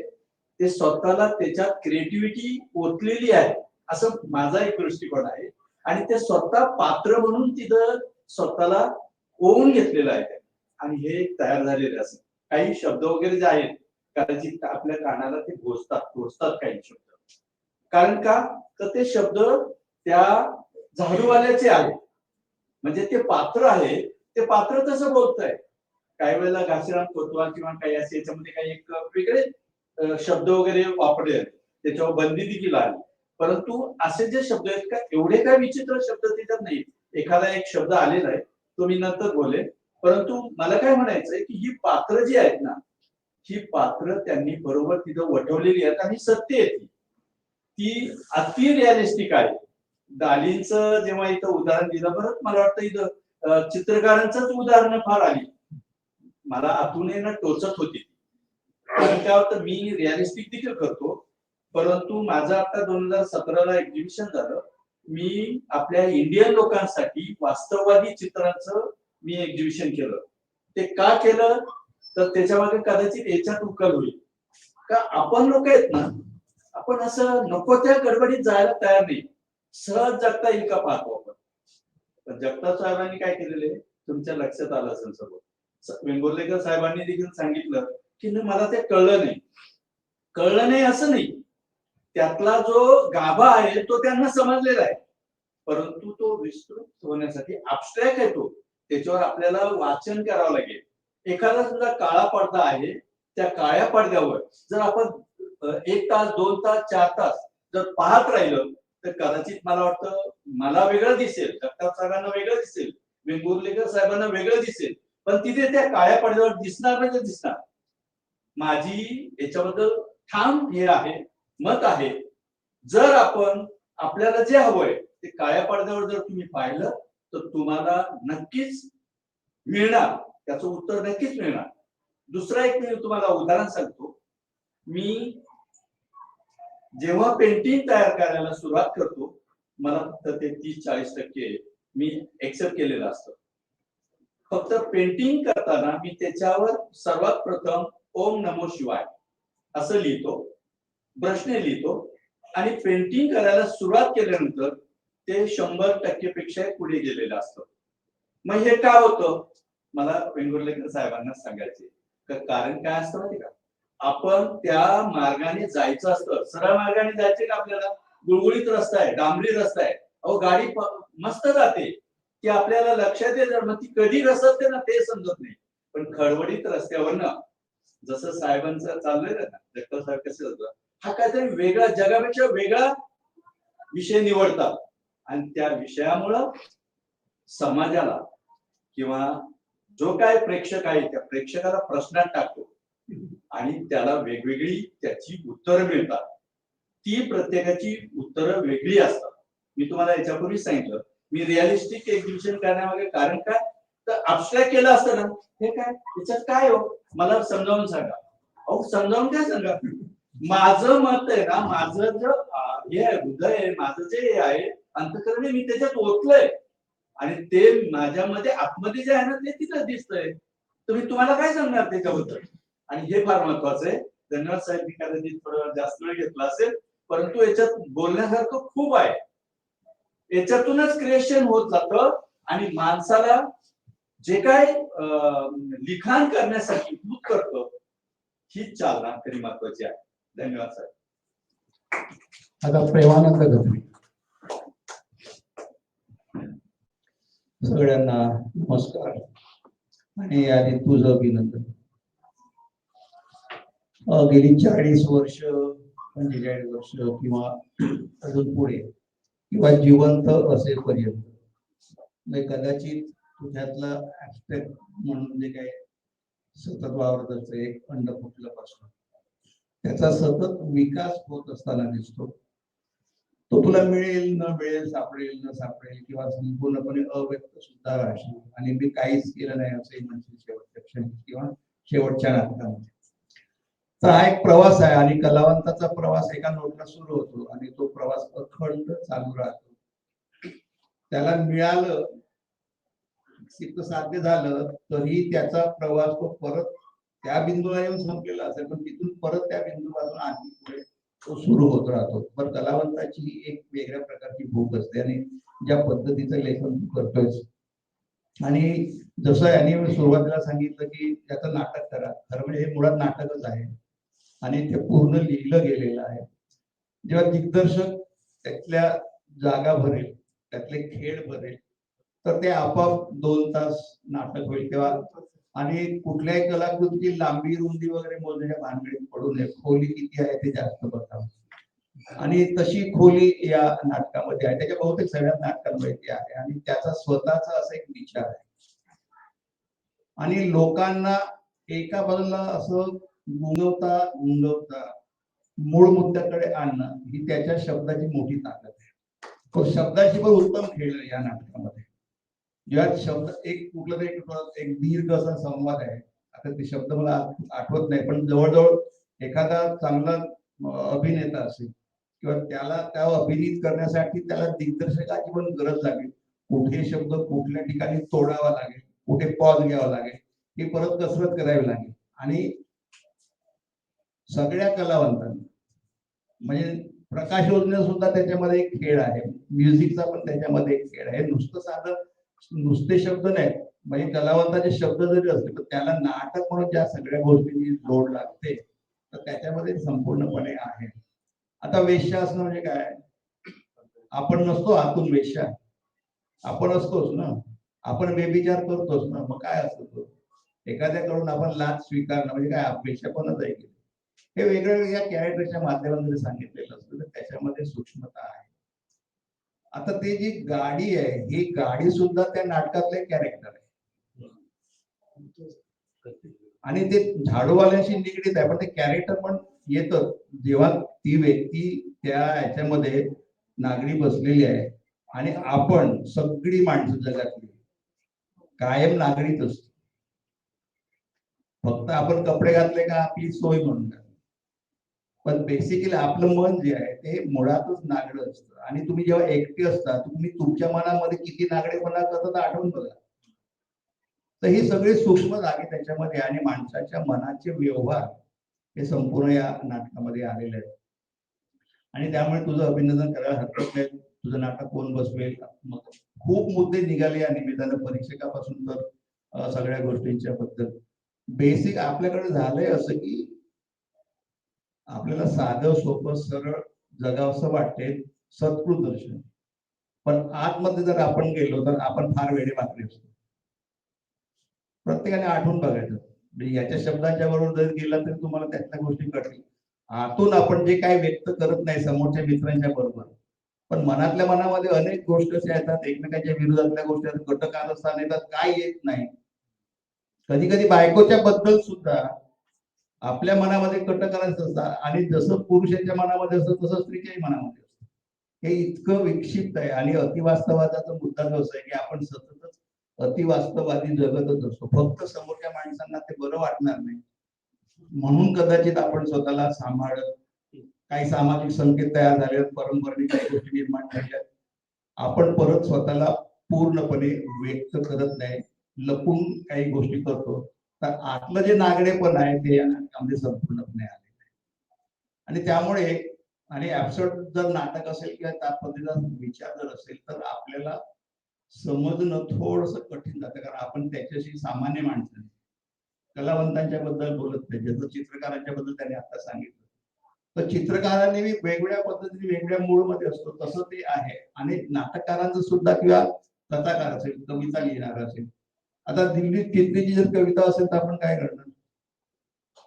ते स्वतःला त्याच्यात क्रिएटिव्हिटी ओतलेली आहे असं माझा एक दृष्टिकोन आहे. आणि ते स्वतः पात्र म्हणून तिथं स्वतःला ओवून घेतलेलं आहे आणि हे तयार झालेले असं काही शब्द वगैरे जे आहेत कदाचित आपल्या कानाला ते घोषतात काही शब्द. कारण का तर ते शब्द त्या झाडूवाल्याचे आहेत, म्हणजे ते पात्र आहे, ते पात्र तसं बोलतंय. काही वेळेला घाशीराम कोतवाल किंवा काही असे याच्यामध्ये काही एक वेगळे शब्द वगैरे वापरले, त्याच्यावर बंदी देखील आली. परंतु असे जे शब्द आहेत का एवढे काय विचित्र शब्द त्याच्यात नाही. एखादा एक शब्द आलेला आहे तो मी नंतर बोलेन. परंतु मला काय म्हणायचंय की ही पात्र जी आहेत ना, ही पात्र त्यांनी बरोबर तिथं वठवलेली आहेत आणि सत्य आहे ती अति रिअलिस्टिक आहे. दालींचं जेव्हा इथं उदाहरण दिलं, बरं मला वाटतं इथं चित्रकारांचंच उदाहरण फार आली, मला आतून ना टोचत होती. कारण काय होतं, मी रिअलिस्टिक देखील करतो, परंतु माझं आता 2017ला एक्झिबिशन झालं. मी आपल्या इंडियन लोकांसाठी वास्तववादी चित्रांचं मी एक्झिबिशन केलं. ते का केलं तर त्याच्यामागे कदाचित याच्यात उकल होईल का आपण लोक आहेत ना, आपण असं नको त्या गडबडीत जायला तयार नाही, सहज जगता येईल का पाहतो आपण. पण जगताप साहेबांनी काय केलेले तुमच्या लक्षात आलं असेल सर्व. वेंगुर्लेकर साहेबांनी देखील सांगितलं की मला ते कळलं नाही असं नाही, त्यातला जो गाभा आहे तो त्यांना समजलेला आहे, परंतु तो विस्तृत होण्यासाठी ऍब्स्ट्रॅक्ट आहे तो, त्याच्यावर आपल्याला वाचन करावं लागेल. एखादा सुद्धा काळा पडदा आहे, त्या काळ्या पडद्यावर जर आपण 1 तास 2 तास 4 तास जर पाहत राहिलं तर कदाचित मला वाटतं मला वेगळं दिसेल, जगताप साहेबांना वेगळं दिसेल, वेंगुर्लेकर साहेबांना वेगळं दिसेल, पण तिथे त्या काळ्या पडद्यावर दिसणार म्हणजे दिसणार. माझी याच्याबद्दल ठाम हे आहे, मत आहे, जर आपण आपल्याला जे हवंय ते काळ्या पडद्यावर जर तुम्ही पाहिलं तर तुम्हाला नक्कीच मिळणार, त्याचं उत्तर नक्कीच मिळणार. दुसरा एक मी तुम्हाला उदाहरण सांगतो. मी जेव्हा पेंटिंग तयार करायला सुरुवात करतो, मला फक्त ते 30-40% मी एक्सेप्ट केलेलं असतं. फक्त पेंटिंग करताना मी त्याच्यावर सर्वात प्रथम ओम नमो शिवाय असं लिहितो, ब्रशने लिहितो, आणि पेंटिंग करायला सुरुवात केल्यानंतर ते 100% पेक्षा पुढे गेलेलं असतं. मग हे का होतं मला वेंगुर्लेकर साहेबांना सांगायचे, कारण काय असतं माहिती का, आपण त्या मार्गाने जायचं असतं. सरळ मार्गाने जायचे का, आपल्याला गुळगुळीत रस्ता आहे, डांबरी रस्ता आहे, अहो गाडी मस्त जाते, ती आपल्याला लक्षात येत, मग ती कधी घसरते ना ते समजत नाही. पण खडबडीत रस्त्यावरनं जसं साहेबांचं चाललंय ना, जगताप साहेब कसं होतं, हा काहीतरी वेगळा, जगापेक्षा वेगळा विषय निवडतात आणि त्या विषयामुळं समाजाला किंवा जो काय प्रेक्षक आहे त्या प्रेक्षकाला प्रश्नात टाकतो आणि त्याला वेगवेगळी त्याची उत्तरं मिळतात. ती प्रत्येकाची उत्तरं वेगळी असतात. मी तुम्हाला याच्यापूर्वी सांगितलं, मी रिअलिस्टिक एक्झिबिशन करण्यामागे कारण काय, तर ऍब्स्ट्रॅक्ट केलं असतं ना, हे काय याच्यात काय हो मला समजावून सांगा. अहो समजावून काय सांगा, माझं मत आहे ना, माझं जे हे आहे, हृदय आहे, माझं जे हे आहे अंतःकरण, मी त्याच्यात ओतलंय आणि ते माझ्यामध्ये आतमध्ये जे आहे ना ते तिथं दिसतंय. तर मी तुम्हाला काय सांगणार त्याच्याबद्दल. आणि हे फार महत्वाचं आहे. धन्यवाद साहेब, मी कदाचित थोडं जास्त वेळ घेतला असेल, परंतु याच्यात बोलण्यासारखं खूप आहे. याच्यातूनच क्रिएशन होत जातं आणि माणसाला जे काय लिखाण करण्यासाठी दूध करतो हीच चालना खरी महत्वाची आहे. धन्यवाद साहेब. आता प्रेमानंद गजवी. सगळ्यांना नमस्कार आणि आधी तुझं अभिनंदन. गेली 40 वर्ष 45 वर्ष किंवा अजून पुढे किंवा जिवंत असेपर्यंत कदाचित तुझ्यातला ऍस्पेक्ट म्हणून जे काय सतत वावरत असते एक अंड फुटल्यापासून त्याचा सतत विकास होत असताना दिसतो. तो तुला मिळेल न मिळेल, सापडेल न सापडेल किंवा संपूर्णपणे अव्यक्त सुद्धा राहशील आणि मी काहीच केलं नाही असंही म्हणशील शेवटच्या क्षणी किंवा शेवटच्या नाटकामध्ये. तर हा एक प्रवास आहे आणि कलावंताचा प्रवास एका नोटला सुरू होतो आणि तो प्रवास अखंड चालू राहतो. त्याला मिळालं, साध्य झालं तरी त्याचा प्रवास तो परत त्या बिंदूला येऊन संपलेला असेल, पण तिथून परत त्या बिंदूपासून आणखी पुढे तो सुरू होत राहतो. पण कलावंताची ही एक वेगळ्या प्रकारची भूक असते आणि ज्या पद्धतीचं लेखन तू करतोयस आणि जसं यांनी सुरुवातीला सांगितलं की त्याचं नाटक करा, खरं म्हणजे हे मुळात नाटकच आहे आणि ते पूर्ण लिहिलं गेलेलं आहे. जेव्हा दिग्दर्शक त्यातल्या जागा भरेल, त्यातले खेळ भरेल, तर ते आपोआप 2 तास नाटक होईल. तेव्हा आणि कुठल्याही कलाकृतीची लांबी रुंदी वगैरे मोजण्याच्या भानगडीत पडू नये. खोली किती आहे ते जास्त बघावं आणि तशी खोली या नाटकामध्ये आहे. त्याच्या बहुतेक सगळ्या नाटकांमध्ये ती आहे आणि त्याचा स्वतःचा असा एक विचार आहे आणि लोकांना एका बाजूला असं गुंगवता मूळ मुद्द्याकडे आणणं ही त्याच्या शब्दाची मोठी ताकद आहे. तो शब्दाची पण उत्तम खेळ या नाटकामध्ये. जेव्हा शब्द एक कुठला तरी एक दीर्घ असा संवाद आहे, आता ते शब्द मला आठवत नाही, पण जवळजवळ एखादा चांगला अभिनेता असेल किंवा त्याला त्या अभिनीत करण्यासाठी त्याला दिग्दर्शकाची पण गरज लागेल. कुठे शब्द कुठल्या ठिकाणी तोडावा लागेल, कुठे पॉज घ्यावा लागेल, ही परत कसरत करावी लागेल. आणि सगळ्या कलावंतांना म्हणजे प्रकाश योजने सुद्धा त्याच्यामध्ये एक खेळ आहे, म्युझिकचा पण त्याच्यामध्ये एक खेळ आहे. नुसते शब्द नाहीत, म्हणजे कलावंताचे शब्द जरी असले तर त्याला नाटक म्हणून ज्या सगळ्या गोष्टींची जोड लागते तर त्याच्यामध्ये संपूर्णपणे आहे. आता वेश्या असणं म्हणजे काय? आपण नसतो आतून वेश्या, आपण असतोच ना, आपण व्यभिचार करतोच ना. मग काय असतो एखाद्याकडून आपण लाच स्वीकारणं म्हणजे काय? वेश्यापणच आहे की. हे वेगवेगळ्या कॅरेक्टरच्या माध्यमातून सांगितलेलं असतं तर त्याच्यामध्ये सूक्ष्मता आहे. आता ते जी गाडी आहे ही गाडी सुद्धा त्या नाटकातले कॅरेक्टर आहे आणि ते झाडूवाल्यांशी निगडीत आहे, पण ते कॅरेक्टर पण येतं जेव्हा ती व्यक्ती त्या ह्याच्यामध्ये नागरी बसलेली आहे आणि आपण सगळी माणसं जगातली कायम नागरीच असतो. फक्त आपण कपडे घातले का आपली सोय म्हणून, पण बेसिकली आपलं मन जे आहे ते मुळातच नागडं असतं. आणि तुम्ही जेव्हा एकटे असता तुम्ही तुमच्या मनामध्ये किती नागडेपणा करतात आठवून बघा. तर ही सगळी सूक्ष्म जागे त्याच्यामध्ये आणि माणसाच्या मनाचे व्यवहार हे संपूर्ण या नाटकामध्ये आलेले आहेत आणि त्यामुळे तुझं अभिनंदन करायला हरकत नाही. तुझं नाटक कोण बसवेल, खूप मुद्दे निघाले या निमित्तानं परीक्षकापासून तर सगळ्या गोष्टींच्या बद्दल. बेसिक आपल्याकडे झालंय असं की आपल्याला साधं सोपं सरळ जगावंसं वाटते सत्कृत दर्शन, पण आतमध्ये जर आपण गेलो तर आपण फार वेडे वाकडे असतो. प्रत्येकाने आठवून बघायचं, म्हणजे याच्या शब्दांच्या बरोबर जर गेला तरी तुम्हाला त्यातल्या गोष्टी कळतील. आतून आपण जे काही व्यक्त करत नाही समोरच्या मित्रांच्या बरोबर, पण मनातल्या मनामध्ये अनेक गोष्टी अशा येतात, एकमेकांच्या विरोधातल्या गोष्टी कटकारस्थान येतात, काय येत नाही. कधी कधी बायकोच्या बद्दल सुद्धा आपल्या मनामध्ये कटकारच असतात आणि जसं पुरुषाच्या मनामध्ये असतं तसं स्त्रीच्याही मनामध्ये असतं. हे इतकं विक्षिप्त आहे आणि अतिवास्तवाचा मुद्दा असं आहे की आपण सततच अतिवास्तववादी जगतच असतो. फक्त समोरच्या माणसांना ते बरं वाटणार नाही म्हणून कदाचित आपण स्वतःला सांभाळत, काही सामाजिक संकेत तयार झाले, परंपरेने काही गोष्टी निर्माण झाल्या, आपण परत स्वतःला पूर्णपणे व्यक्त करत नाही, लपून काही गोष्टी करतो. तर आतलं जे नागडेपण आहे ते या नाटकामध्ये संपूर्णपणे आलेलं आहे. आणि त्यामुळे आणि ऍब्सर्ड जर नाटक असेल किंवा त्या पद्धतीचा विचार जर असेल तर आपल्याला समजणं थोडस कठीण जातं, कारण आपण त्याच्याशी सामान्य माणसं नाही. कलावंतांच्या बद्दल बोलत नाही, जसं चित्रकारांच्या बद्दल त्यांनी आता सांगितलं. तर चित्रकारांनी वेगवेगळ्या पद्धतीने वेगळ्या मूडमध्ये असतो तसं ते आहे. आणि नाटककारांचं सुद्धा किंवा कथाकार असेल, कविता लिहिणार असेल, आता दिल्लीत चित्रीची जर कविता असेल तर आपण काय करणार?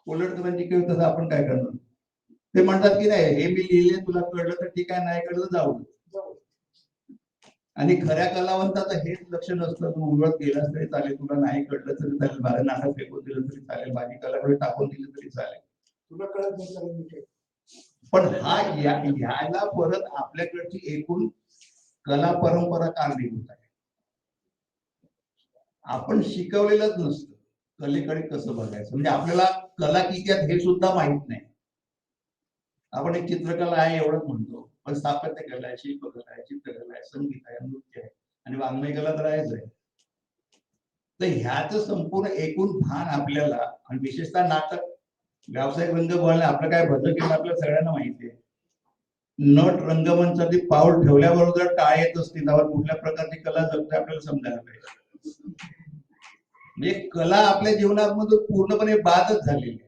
कोल्हटकरांची कविता तर आपण काय करणार? ते म्हणतात की नाही हे मी लिहिले, तुला कळलं तर ठीक आहे, नाही कळलं जाऊ दे. आणि खऱ्या कलावंताचं हेच लक्ष नसतं, तू उलट गेलास तरी चालेल, तुला नाही कळलं तरी चालेल, माझं नाटक फेकून दिलं तरी चालेल, माझी कलाकडे टाकून दिलं तरी चालेल, तुला कळत नाही. पण हा याला परत आपल्याकडची एकूण कला परंपरा कारणीभूत आहे. आपण शिकवलेलंच नसतं कलेकडे कसं बघायचं, म्हणजे आपल्याला कला किती आहेत हे सुद्धा माहित नाही. आपण एक चित्रकला आहे एवढंच म्हणतो, पण स्थापत्य कला आहे, शिल्पकला आहे, चित्रकला आहे, संगीत आहे, नृत्य आहे आणि वाङ्मय कला तर आहेच आहे. तर ह्याच संपूर्ण एकूण भान आपल्याला, आणि विशेषतः नाटक व्यावसायिक रंग बोलणे आपलं काय भजन केलं आपल्याला सगळ्यांना माहिती आहे. नट रंगमंचावरती पाऊल ठेवल्याबरोबर जर टाळ येत असतील त्यावर कुठल्या प्रकारची कला जगते आपल्याला समजायला पाहिजे. म्हणजे कला आपल्या जीवनामध्ये पूर्णपणे बादच झालेली आहे.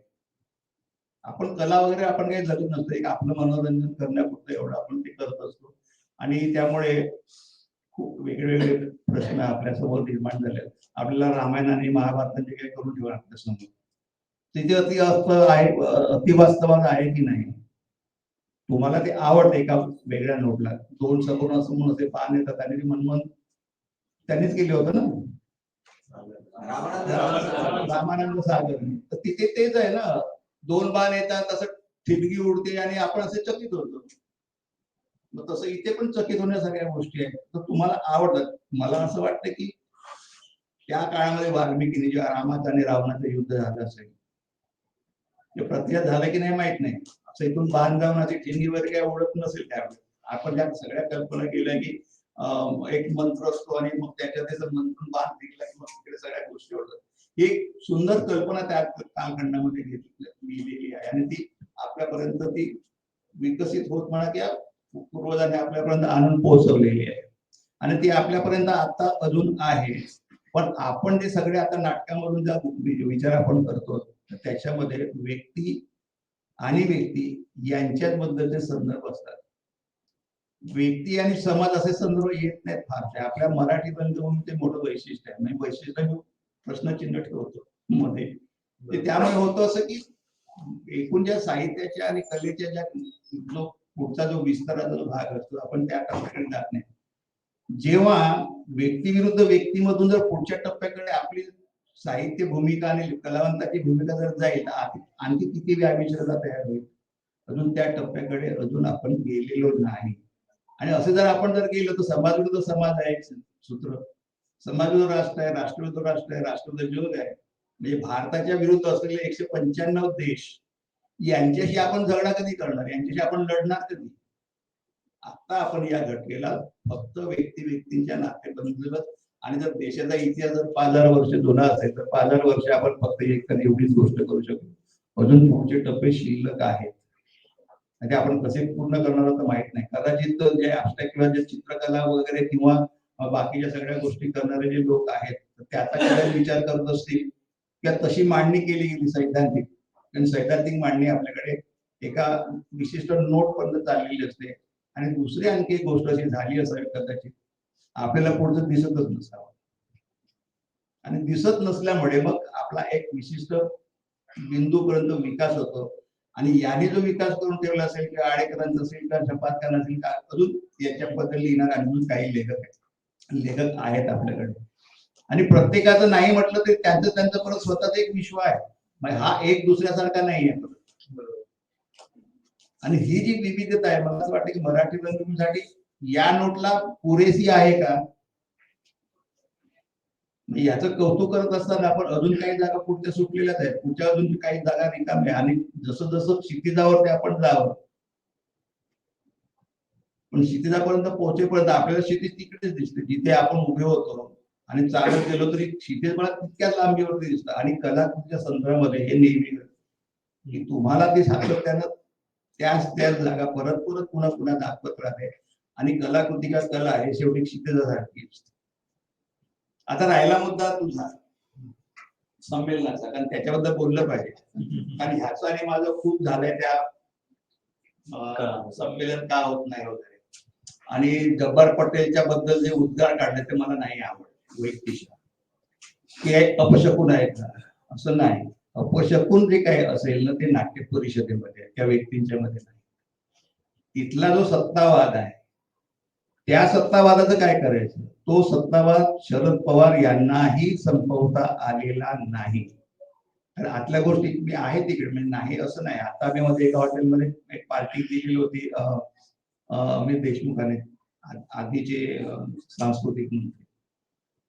आपण कला वगैरे आपण काही जगत नसतो, एक आपलं मनोरंजन करण्यापुरतं एवढं आपण ते करत असतो. आणि त्यामुळे खूप वेगवेगळे प्रश्न आपल्यासमोर निर्माण झाले. आपल्याला रामायण आणि महाभारताचे काही करून ठेवा आपल्यासमोर, तिथे अतिवास्तवात आहे की नाही? तुम्हाला ते आवडते एका वेगळ्या नोटला 2 सगुण असं म्हणून असे पान येतात आणि मनमोहन त्यांनीच केले होतं ना, रामानंद सागर. तर तिथे तेच आहे ना, 2 बाण येतात, तसं ठिणगी उडते आणि आपण असे चकित होतो. मग तसं इथे पण चकित होण्यासारख्या गोष्टी आहेत. तर तुम्हाला आवडतात. मला असं वाटतं की त्या काळामध्ये वाल्मिकीने जेव्हा रामाचं आणि रावणाचं युद्ध झालं असेल, ते प्रत्यक्ष झालं की नाही माहित नाही, असं इथून बाण जाऊन अशी ठिणगी वगैरे काही ओढत नसेल त्यावेळेस. आपण ज्या सगळ्या कल्पना केल्या की एक मंत्र असतो आणि मग त्याच्यात मंत्र बाण दिला की मग तिकडे सगळ्या गोष्टी होतात. ही सुंदर कल्पना त्या कालखंडामध्ये लिहिलेली आहे आणि ती आपल्यापर्यंत ती विकसित होत म्हणा किंवा पूर्वजांनी आपल्यापर्यंत आणून पोहोचवलेली आहे आणि ती आपल्यापर्यंत आता अजून आहे. पण आपण जे सगळे आता नाटकामधून ज्या विचार आपण करतो त्याच्यामध्ये व्यक्ती आणि व्यक्ती यांच्यात बद्दलचे संदर्भ असतात. व्यक्ती आणि समाज असे संदर्भ येत नाहीत फारसे. आपल्या मराठी रंगभूमीचे मोठं वैशिष्ट्य आहे. म्हणजे वैशिष्ट्य मी प्रश्नचिन्ह ठेवतो मध्ये, ते त्यामुळे होतं असं की एकूण ज्या साहित्याच्या आणि कलेच्या ज्या जो पुढचा जो विस्ताराचा जो भाग असतो आपण त्या टप्प्याकडे जात नाही. जेव्हा व्यक्ती विरुद्ध व्यक्तीमधून जर पुढच्या टप्प्याकडे आपली साहित्य भूमिका आणि कलावंताची भूमिका जर जाईल आणखी किती व्याविश्रता तयार होईल. अजून त्या टप्प्याकडे अजून आपण गेलेलो नाही. आणि असे जर आपण जर गेलो तर समाज विरुद्ध समाज आहे सूत्र, समाज विरुद्ध राष्ट्र आहे, राष्ट्र विरुद्ध राष्ट्र आहे, राष्ट्र विरुद्ध जग आहे. म्हणजे भारताच्या विरुद्ध असलेले 195 देश यांच्याशी आपण झगडा कधी करणार, यांच्याशी आपण लढणार कधी? आता आपण या घटनेला फक्त व्यक्तींच्या नात्याबद्दल, आणि जर देशाचा इतिहास जर 5000 वर्ष जुना असेल तर 5000 वर्ष आपण फक्त एवढीच गोष्ट करू शकतो. अजून पुढचे टप्पे शिल्लक आहेत. म्हणजे आपण कसे पूर्ण करणार तर माहित नाही. कदाचित जे अष्टक किंवा जे चित्रकला वगैरे किंवा बाकीच्या सगळ्या गोष्टी करणारे जे लोक आहेत त्याचा काय विचार करत असतील किंवा तशी मांडणी केली गेली सैद्धांतिक, कारण सैद्धांतिक मांडणी आपल्याकडे एका विशिष्ट नोट पर्यंत चाललेली असते आणि दुसरी आणखी एक गोष्ट अशी झाली असावी कदाचित आपल्याला पुढचं दिसतच नसावं. आणि दिसत नसल्यामुळे मग आपला एक विशिष्ट बिंदूपर्यंत विकास होतो. आणि याने जो विकास करून ठेवला असेल किंवा आडेकरांचा असेल किंवा झपाटकर असेल का अजून याच्याबद्दल लिहिणार अजून काही लेखक आहेत आपल्याकडे. आणि प्रत्येकाचं नाही म्हटलं तरी त्यांचं परत स्वतःच एक विश्व आहे. हा एक दुसऱ्यासारखा नाही आहे. आणि ही जी विविधता आहे मला असं वाटतं की मराठी रंगभूमीसाठी या नोटला पुरेशी आहे का, याचं कौतुक करत असताना आपण अजून काही जागा पुढच्या सुटलेल्याच आहेत, पुढच्या अजून काही जागा रिकाम्या, आणि जसं जसं क्षितिजावरती आपण जावं पण क्षितिजापर्यंत पोहोचेपर्यंत आपल्याला क्षितिज तिकडेच दिसते जिथे आपण उभे होतो. आणि चालत गेलो तरी क्षितिज मला तितक्याच लांबीवरती दिसतं. आणि कलाकृतीच्या संदर्भामध्ये हे नेहमी की तुम्हाला ती सातत्यानं त्याच जागा परत परत पुन्हा पुन्हा दाखवत राहते. आणि कलाकृती का कला आहे शेवटी क्षितिजासारखी असते. आता राहिला मुद्दा तुझा संमेलनाचा, कारण त्याच्याबद्दल बोललं पाहिजे. कारण ह्याचं आणि माझं खूप झालंय त्या संमेलन का होत नाही वगैरे. आणि जब्बार पटेलच्या बद्दल जे उद्गार काढले ते मला नाही आवडत वैयक्तिक. ते अपशकुन आहे का असं नाही. अपशकुन जे काही असेल ना ते नाट्य परिषदेमध्ये त्या व्यक्तींच्या मध्ये नाही. तिथला जो सत्तावाद आहे त्या सत्तावादाचं काय करायचं. तो सत्तावाद शरद पवार यांनाही संपवता आलेला नाही. तर आतल्या गोष्टी मी आहे तिकडे म्हणजे नाही असं नाही. आता मी मध्ये एका हॉटेलमध्ये एक पार्टी दिलेली होती अमित देशमुखाने आधीचे सांस्कृतिक मंत्री.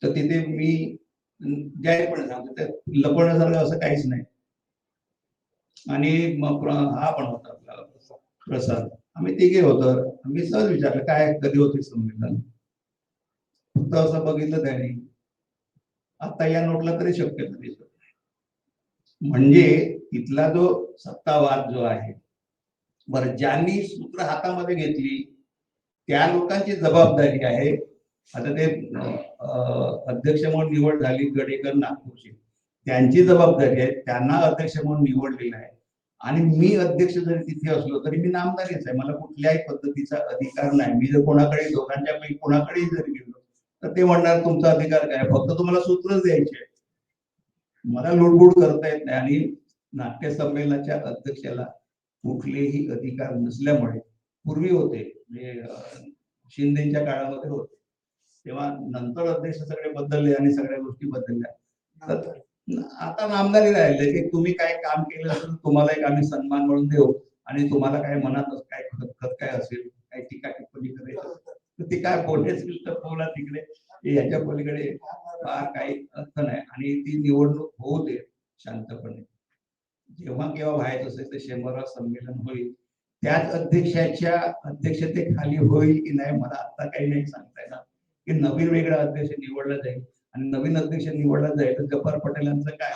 तर तिथे मी जाहीरपणे सांगतो ते लपवण्यासारखं असं काहीच नाही. आणि मग हा पण होता आपला प्रसाद, आम्ही तिघे होतो. आम्ही सहज विचारलं काय कधी होते संमेलन. फक्त असं बघितलं त्याने आता या नोटला तरी शक्यता दिसत नाही. म्हणजे तिथला जो सत्तावाद जो आहे बरं ज्यांनी सूत्र हातामध्ये घेतली त्या लोकांची जबाबदारी आहे. आता ते अध्यक्ष म्हणून निवड झाली गडेकर नागपूरची, त्यांची जबाबदारी आहे. त्यांना अध्यक्ष म्हणून निवडलेलं आहे. आणि मी अध्यक्ष जरी तिथे असलो तरी मी नामदारीच आहे. मला कुठल्याही पद्धतीचा अधिकार नाही. मी जर कोणाकडे दोघांच्या पैकी कोणाकडेही जरी गेलो तर ते म्हणणार तुमचा अधिकार काय, फक्त तुम्हाला सूत्रच द्यायचे. मला लुडबुड करता येत नाही. आणि नाट्य संमेलनाच्या अध्यक्षाला कुठलेही अधिकार नसल्यामुळे पूर्वी होते म्हणजे शिंदेच्या काळामध्ये होते तेव्हा, नंतर अध्यक्ष सगळे बदलले आणि सगळ्या गोष्टी बदलल्या. तर आता नामदारी राहिले की तुम्ही काय काम केलं असेल तुम्हाला एक आम्ही सन्मान म्हणून देऊ. आणि तुम्हाला काय मनात काय खतखत काय असेल काही टीका टिप्पणी करायचं तर ती काय बोलायचं तर बोला तिकडे. याच्या पलीकडे फार काही अर्थ नाही. आणि ती निवडणूक होऊ दे शांतपणे. जेव्हा केव्हा व्हायचं असेल ते 100 संमेलन होईल. त्याच अध्यक्षाच्या अध्यक्षतेखाली होईल की नाही मला आता काही नाही सांगता येणार. की नवीन वेगळा अध्यक्ष निवडला जाईल आणि नवीन अध्यक्ष निवडला जाईल तर जब्बार पटेलांचं काय,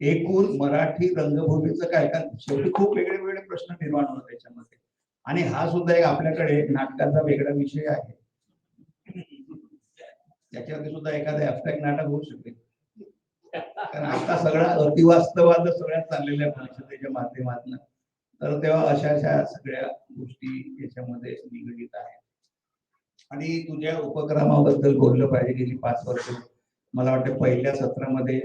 एकूण मराठी रंगभूमीचं काय. कारण शेवटी खूप वेगळे वेगळे प्रश्न निर्माण होतात त्याच्यामध्ये. आणि हा सुद्धा एक आपल्याकडे नाटकाचा वेगळा विषय आहे. त्याच्यावरती सुद्धा एखादं ऍबस्ट्रॅक्ट नाटक होऊ शकेल. कारण आता सगळा अतिवास्तवाद सगळ्यात चाललेल्या परिषदेच्या माध्यमातून. तर तेव्हा अशा सगळ्या गोष्टी याच्यामध्ये निगडीत आहेत. आणि तुझ्या उपक्रमाबद्दल बोललं पाहिजे. गेली 5 वर्ष मला वाटतं पहिल्या सत्रामध्ये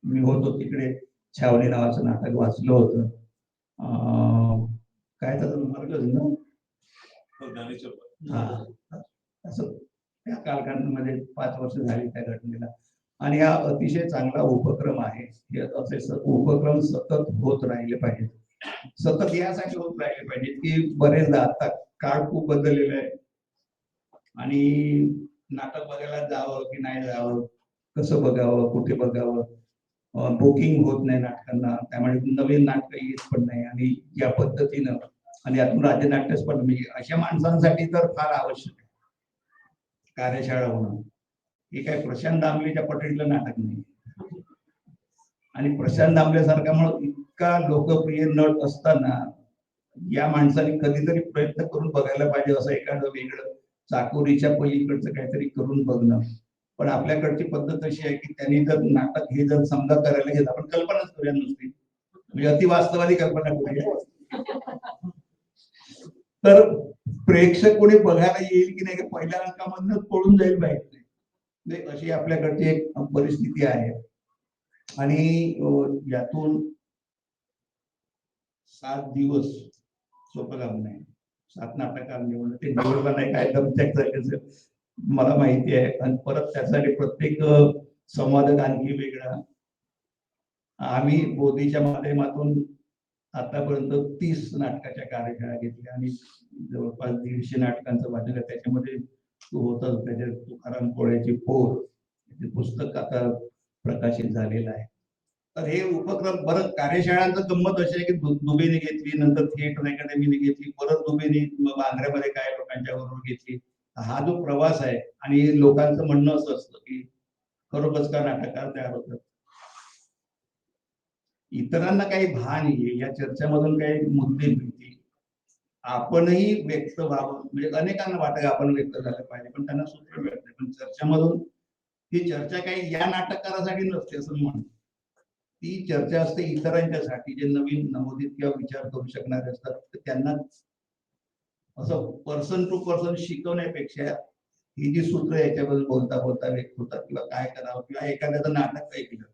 मी होतो तिकडे छावणी नावाचं नाटक वाचलं होतं. काय त्याचं मार्ग असं त्या कालखंडामध्ये 5 वर्ष झाली त्या घटनेला. आणि हा अतिशय चांगला उपक्रम आहे. हे असे उपक्रम सतत होत राहिले पाहिजेत. सतत यासाठी होत राहिले पाहिजेत की बरेचदा आता काळ खूप बदललेला आहे. आणि नाटक बघायला जावं की नाही जावं, कसं बघावं, कुठे बघावं, बुकिंग होत नाही नाटकांना. त्यामुळे नवीन नाटक येत पण नाही. आणि या पद्धतीनं आणि यातून राज्य नाट्य स्पर्धा म्हणजे अशा माणसांसाठी तर फार आवश्यक आहे कार्यशाळा होणं. हे काय प्रशांत दामलेच्या पटडीतलं नाटक नाही. आणि प्रशांत दामलेसारखा म्हणून इतका लोकप्रिय नट असताना या माणसाने कधीतरी प्रयत्न करून बघायला पाहिजे असं एखादं वेगळं चाकोरीच्या पलीकडचं काहीतरी करून बघणं. पण आपल्याकडची पद्धत अशी आहे की त्यांनी जर नाटक हे जर समजा करायला घेत आपण कल्पनाच करूया नुसती म्हणजे अतिवास्तवादी कल्पना करूया तर प्रेक्षक कोणी बघायला येईल की नाही पहिल्या अंकामधून पळून जाईल पाहिजे. अशी आपल्याकडची एक परिस्थिती आहे. आणि यातून 7 दिवस सोपं काम नाही. 7 नाटकांना निवडणं ते निवडलं नाही काय दमचॅक झालं मला माहिती आहे. आणि परत त्यासाठी प्रत्येक संवादक आणखी वेगळा. आम्ही बोधीच्या माध्यमातून आतापर्यंत 30 नाटकाच्या कार्यशाळा घेतल्या आणि जवळपास 150 नाटकांचं वाचन. त्याच्यामध्ये होतं त्याच्यात तुकाराम कोळ्याची पोर पुस्तक आता प्रकाशित झालेलं आहे. तर हे उपक्रम बरं कार्यशाळांचं गंमत अशी आहे की दुबेने घेतली, नंतर थिएटर अकॅडमीने घेतली, परत दुबेने बांद्र्यामध्ये काय लोकांच्या बरोबर घेतली, हा जो प्रवास आहे आणि लोकांचं म्हणणं असं असतं की खरोखरच का नाटककार तयार होतात, इतरांना काही भान येईल या चर्चेमधून काही मुद्दे मिळतील, आपणही व्यक्त व्हावं, म्हणजे अनेकांना वाटतं आपण व्यक्त झालं पाहिजे पण त्यांना सूत्र मिळत नाही. पण चर्चेमधून ही चर्चा काही या नाटककारासाठी नसते असं मी म्हणतो, ती चर्चा असते इतरांच्यासाठी जे नवीन नवोदित किंवा विचार करू शकणारे असतात, तर त्यांना असं पर्सन टू पर्सन शिकवण्यापेक्षा ही जी सूत्र याच्याबद्दल बोलता बोलता व्यक्त होतात किंवा काय करावं किंवा एखाद्याचं नाटक ऐकलं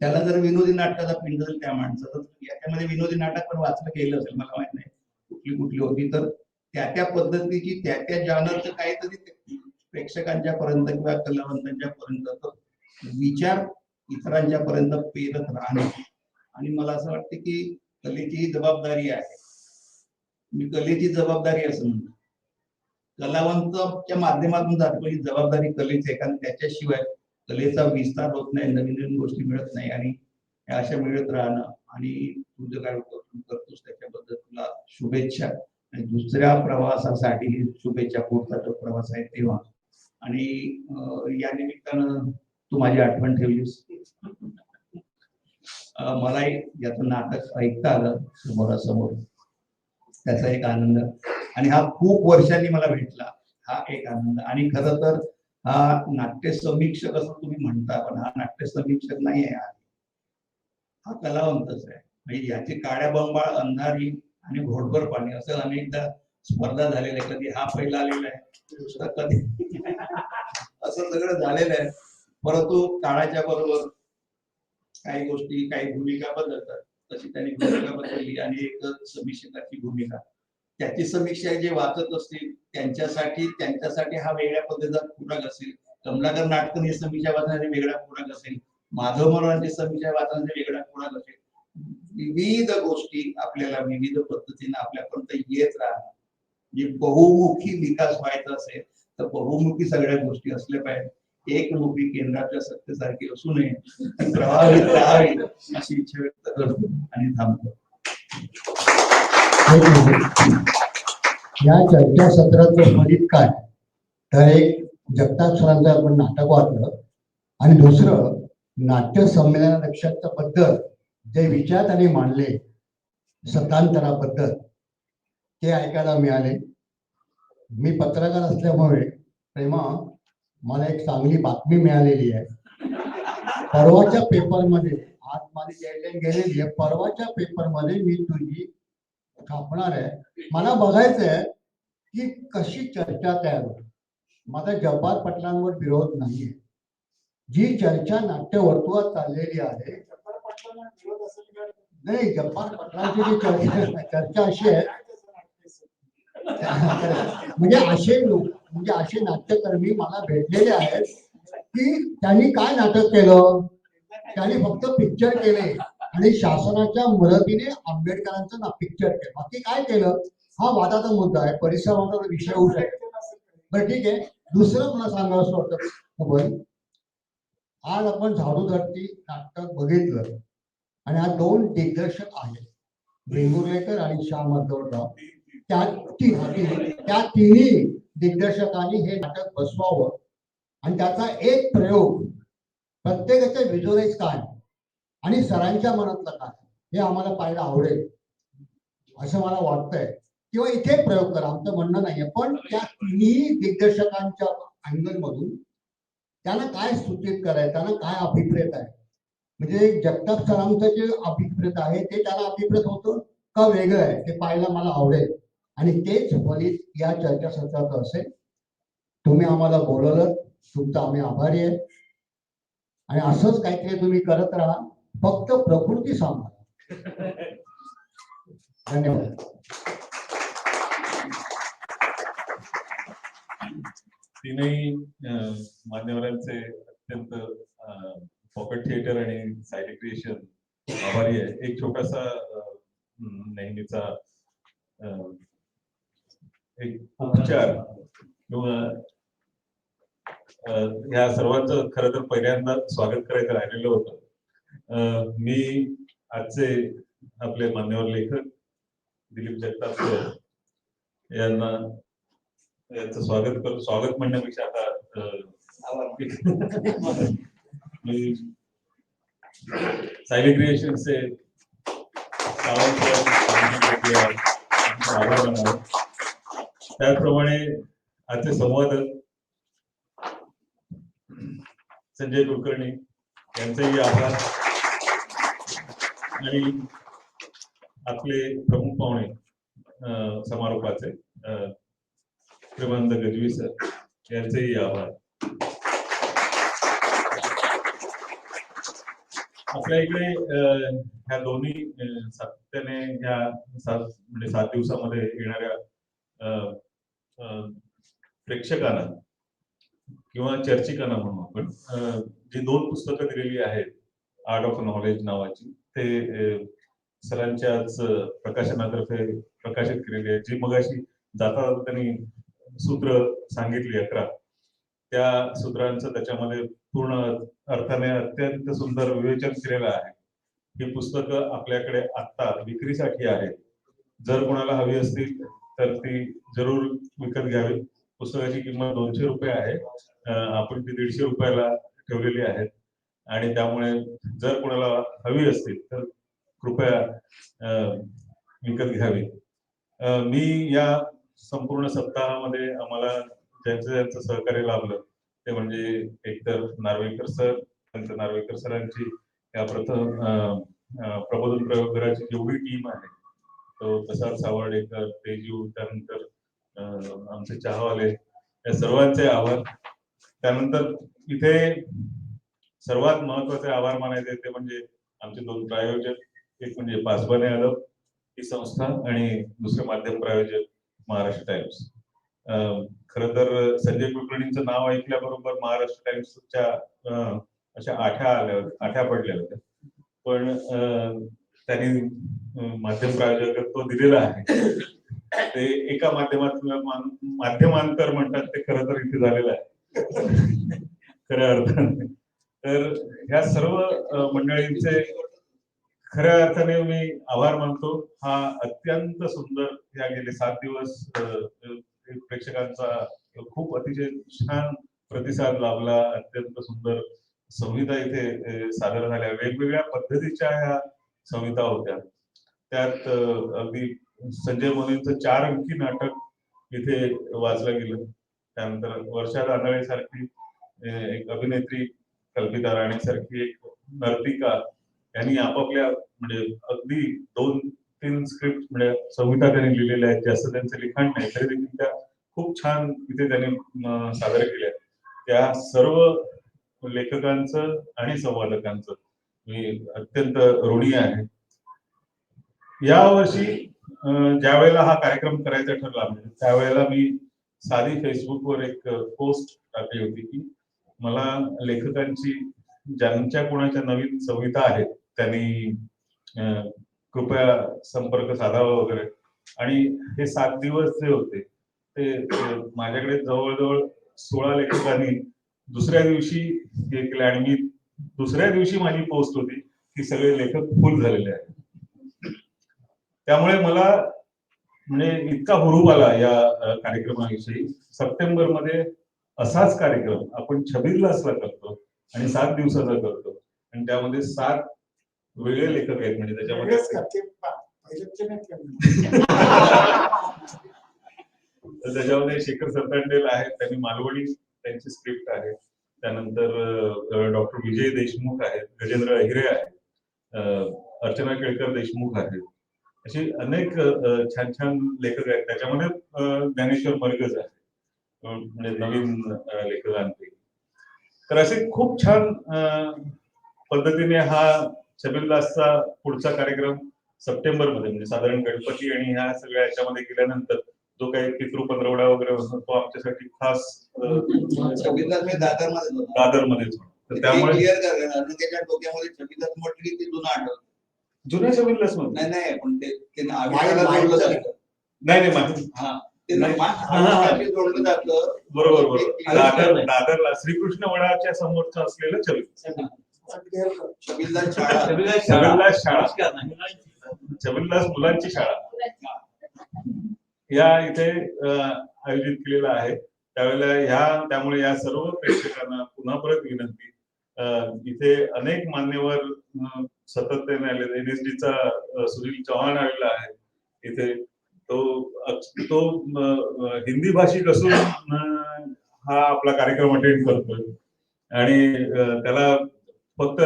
त्याला जर विनोदी नाटकाचा पिंड असेल त्या माणसाचं, याच्यामध्ये विनोदी नाटक पण वाचलं गेलं असेल, मला माहित नाही कुठली कुठली होती, तर त्या पद्धतीची त्या जॉनरचं काहीतरी प्रेक्षकांच्या पर्यंत किंवा कलावंतांच्या पर्यंत विचार इतरांच्या पर्यंत पेरत राहणे. आणि मला असं वाटतं की कलेची ही जबाबदारी आहे, मी कलेची जबाबदारी असं म्हणतो, कलावंताच्या माध्यमातून जातो ही जबाबदारी कलेची आहे, कारण त्याच्याशिवाय कलेचा विस्तार होत नाही, नवीन नवीन गोष्टी मिळत नाही आणि अशा मिळत राहणं. आणि तुझं काय करतोस त्याच्याबद्दल तुला शुभेच्छा आणि दुसऱ्या प्रवासासाठी शुभेच्छा, पुढचा जो प्रवास आहे तेव्हा. आणि या निमित्तानं तू माझी आठवण ठेवलीस, मलाही याचं नाटक ऐकता आलं समोरासमोर, त्याचा एक आनंद. आणि हा खूप वर्षांनी मला भेटला, हा एक आनंद. आणि खरं तर हा नाट्य समीक्षक असं तुम्ही म्हणता, पण हा नाट्य समीक्षक नाही आहे, हा कलावंतच आहे. म्हणजे याची काळ्या बंबाळ, अंधारी आणि घोटभर पाणी असं अनेकदा स्पर्धा झालेल्या आहे. कधी हा पहिला आलेला आहे, कधी असं सगळं झालेलं आहे. परंतु काळाच्या बरोबर काही गोष्टी, काही भूमिका बदलतात, तशी त्यांनी भूमिका बदलली आणि एक समीक्षकाची भूमिका, त्याची समीक्षा जे वाचत असतील त्यांच्यासाठी हा वेगळ्या पद्धतीचा खुराक असेल. कमलाकर नाटकं समीक्षा वाचण्याचा वेगळा खुराक असेल, माधव मनोरांची समीक्षा वाचण्याचा वेगळा खुराक असेल. विविध गोष्टी आपल्याला विविध पद्धतीने आपल्यापर्यंत येत राहणार. जे बहुमुखी विकास व्हायचा असेल तर बहुमुखी सगळ्या गोष्टी असल्या पाहिजे. एकमुखी केंद्राच्या सत्तेसारखी असू नये, प्रभावित राहावी अशी इच्छा व्यक्त करतो आणि थांबतो. या चर्चा सत्राचं फलित काय, तर एक जगताप सरांचं आपण नाटक वाचलं आणि दुसरं नाट्य संमेलनाध्यक्षाच्या बद्दल जे विचार त्यांनी मांडले सतांतराबद्दल ते ऐकायला मिळाले. मी पत्रकार असल्यामुळे प्रेमा मला एक चांगली बातमी मिळालेली आहे. परवाच्या पेपरमध्ये, आज माझी डेडलाईन गेलेली आहे, परवाच्या पेपरमध्ये मी तुझी छापणार आहे. मला बघायचं आहे की कशी चर्चा तयार होते. माझा जब्बार पटलांवर विरोध नाहीये, जी चर्चा नाट्य वर्तुळात चाललेली आहे, नाही जब्बार पटलांची जी चर्चा अशी आहे म्हणजे असे नाट्यकर्मी मला भेटलेले आहेत की त्यांनी काय नाटक केलं, त्यांनी फक्त पिक्चर केले आणि शासनाच्या मदतीने आंबेडकरांचं पिक्चर केलं, बाकी काय केलं हा वादाचा मुद्दा आहे, परिसराचा विषय होऊ शकतो. बरं ठीक आहे. दुसरं मला सांगावं असं वाटतं, आज आपण झाडू धरती नाटक बघितलं आणि आज दोन दिग्दर्शक आहेत, वेंगुर्लेकर आणि श्याम माधवराव. त्या तिन्ही दिग्दर्शकांनी हे नाटक बसवावं आणि त्याचा एक प्रयोग, प्रत्येकाचे व्हिज्युअलाइज काय आणि सरांच्या मनातलं काय हे आम्हाला पाहायला आवडेल असं मला वाटतंय. किंवा इथे प्रयोग करा, आमचं म्हणणं नाहीये, पण त्या तिन्ही दिग्दर्शकांच्या अँगल मधून त्यांना काय सूचित करायचं, त्यांना काय अभिप्रेत आहे, म्हणजे जगताप सरांचं जे अभिप्रेत आहे ते त्याला अभिप्रेत होतं का वेगळं आहे ते पाहायला मला आवडेल. आणि तेच फलित या चर्चासत्राचं असेल. तुम्ही आम्हाला बोलवलं, तुमचा आम्ही आभारी आहे आणि असंच काहीतरी तुम्ही करत राहा, फक्त प्रकृती सांभाळा. धन्यवाद. तीनही मान्यवरांचे अत्यंत पॉकेट थिएटर आणि सायलेंट क्रिएशन आभारी आहे. एक छोटासा नेहमीचा एक उपचार किंवा ह्या सर्वांचं खरं तर पहिल्यांदा स्वागत करायचं राहिलेलं होतं. मी आजचे आपले मान्यवर लेखक दिलीप जगताप सर यांना यांचं स्वागत करतो. स्वागत म्हणण्यापेक्षा आता मी सायली क्रिएशनचे आभार मानावे. त्याचप्रमाणे आजचे संवादक संजय कुलकर्णी यांचेही आभार आणि आपले प्रमुख पाहुणे समारोपाचे प्रेमानंद गजवी सर यांचेही आभार. आपल्या इकडे ह्या दोन्ही सातत्याने ह्या म्हणजे 7 दिवसामध्ये येणाऱ्या प्रेक्षकांना किंवा चर्चिकांना म्हणून आपण जी 2 पुस्तकं दिलेली आहेत आर्ट ऑफ नॉलेज नावाची, ते सरांच्याच प्रकाशनातर्फे प्रकाशित केलेली आहे. जी मगाशी जाता त्यांनी सूत्र सांगितली 11, त्या सूत्रांचं त्याच्यामध्ये पूर्ण अर्थाने अत्यंत सुंदर विवेचन केलेलं आहे. ही पुस्तकं आपल्याकडे आत्ता विक्रीसाठी आहेत. जर कोणाला हवी असतील तर ती जरूर विकत घ्यावी. पुस्तकाची किंमत 200 रुपये आहे. आपण ती 150 रुपयाला ठेवलेली आहे आणि त्यामुळे जर कोणाला हवी असतील तर कृपया विकत घ्यावी. मी या संपूर्ण सप्ताहामध्ये आम्हाला ज्यांचं सहकार्य लाभलं ते म्हणजे एकतर नार्वेकर सर, त्यांचं नार्वेकर सरांची या प्रथम प्रबोधन प्रयोगघराची जेवढी टीम आहे, तो प्रसाद सावर्डेकर, तेजू, त्यानंतर आमचे चहावाले, या सर्वांचे आभार. त्यानंतर इथे सर्वात महत्वाचे आभार मानायचे ते म्हणजे आमचे 2 प्रायोजक, एक म्हणजे पासवाने यादव ही संस्था आणि दुसरे माध्यम प्रायोजक महाराष्ट्र टाइम्स. खरं तर संजय कुलकर्णींचं नाव ऐकल्याबरोबर महाराष्ट्र टाइम्सच्या अशा आठ्या पडल्या होत्या, पण त्यांनी माध्यम प्रायोजकत्व दिलेलं आहे. ते एका माध्यमांतर म्हणतात ते खरं तर इथे झालेलं आहे खऱ्या अर्थाने. तर ह्या सर्व मंडळींचे खऱ्या अर्थाने मी आभार मानतो. हा अत्यंत सुंदर या गेले 7 दिवस प्रेक्षकांचा खूप अतिशय छान प्रतिसाद लाभला. अत्यंत सुंदर संहिता इथे सादर झाल्या. वेगवेगळ्या पद्धतीच्या ह्या संहिता होत्या. त्यात अगदी संजय मोदींचं 4 अंकी नाटक इथे वाचलं गेलं. त्यानंतर वर्षा दांडाळे सारखी एक अभिनेत्री, कल्पिता राणे सारखी एक नर्तिका, यांनी आपापल्या म्हणजे अगदी 2-3 स्क्रिप्ट म्हणजे संहिता त्यांनी लिहिलेल्या आहेत. जास्त त्यांचं लिखाण नाही तरी देखील त्या खूप छान इथे त्यांनी सादर केल्या. त्या सर्व लेखकांचं आणि संवादकांचं मी अत्यंत ऋणी आहे. यावर्षी ज्या वेळेला हा कार्यक्रम करायचा ठरला त्यावेळेला मी साधी फेसबुकवर एक पोस्ट टाकली होती की मला लेखकांची ज्यांच्या कोणाच्या नवीन संहिता आहेत त्यांनी कृपया संपर्क साधावा वगैरे. आणि हे 7 दिवस जे होते ते माझ्याकडे जवळजवळ 16 लेखकांनी दुसऱ्या दिवशी हे केले आणि मी दुसऱ्या दिवशी माझी पोस्ट होती की सगळे लेखक फुल झालेले आहेत. त्यामुळे मला म्हणजे इतका हुरूप आला या कार्यक्रमाविषयी. सप्टेंबरमध्ये असाच कार्यक्रम आपण 26ला करतो आणि 7 दिवसाचा करतो आणि त्यामध्ये 7 वेगळे लेखक आहेत. म्हणजे त्याच्यामध्ये शेखर सरतांडेल आहेत, त्यांनी मालवणी त्यांची स्क्रिप्ट आहे. त्यानंतर डॉक्टर विजय देशमुख आहेत, गजेंद्र अहिरे आहेत, अर्चना केळकर देशमुख आहेत. अशी अनेक छान छान लेखक आहेत. त्याच्यामध्ये ज्ञानेश्वर मर्गज आहे म्हणजे नवीन लेखकांपैकी. तर असे खूप छान पद्धतीने हा छबिलदासचा पुढचा कार्यक्रम सप्टेंबरमध्ये म्हणजे साधारण गणपती आणि ह्या सगळ्या याच्यामध्ये गेल्यानंतर जो काही पितृ पंधरवडा वगैरे होतो तो आमच्यासाठी खास दादरमध्येच. तर त्यामुळे जुन्या छबिलदास मध्ये नाही पण ते बरोबर बरोबर दादरला श्रीकृष्ण वडाच्या समोरचं असलेलं छबिलदास शाळा, छबिलदास मुलांची शाळा या इथे आयोजित केलेला आहे त्यावेळेला त्यामुळे या सर्व प्रेक्षकांना पुन्हा परत विनंती, इथे अनेक मान्यवर सातत्याने आले. NSD चा सुनील चव्हाण आलेला आहे इथे. तो हिंदी भाषिक असून हा आपला कार्यक्रम अटेंड करतोय आणि त्याला फक्त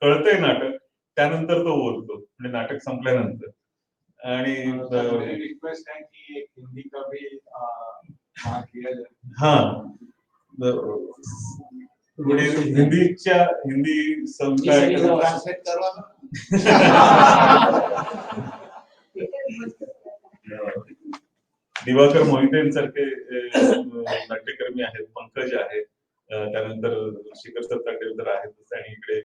कळतंय नाटक, त्यानंतर तो बोलतो म्हणजे नाटक संपल्यानंतर. आणि रिक्वेस्ट है कि एक हिंदी का भी वहाँ किया जाए. हाँ, हिंदी ट्रान्सलेट करवा ना. दिवाकर मोहितेंसारखे नाट्यकर्मी आहेत, पंकज आहे, त्यानंतर शिखर सत्ताटेकर आहेत आणि इकडे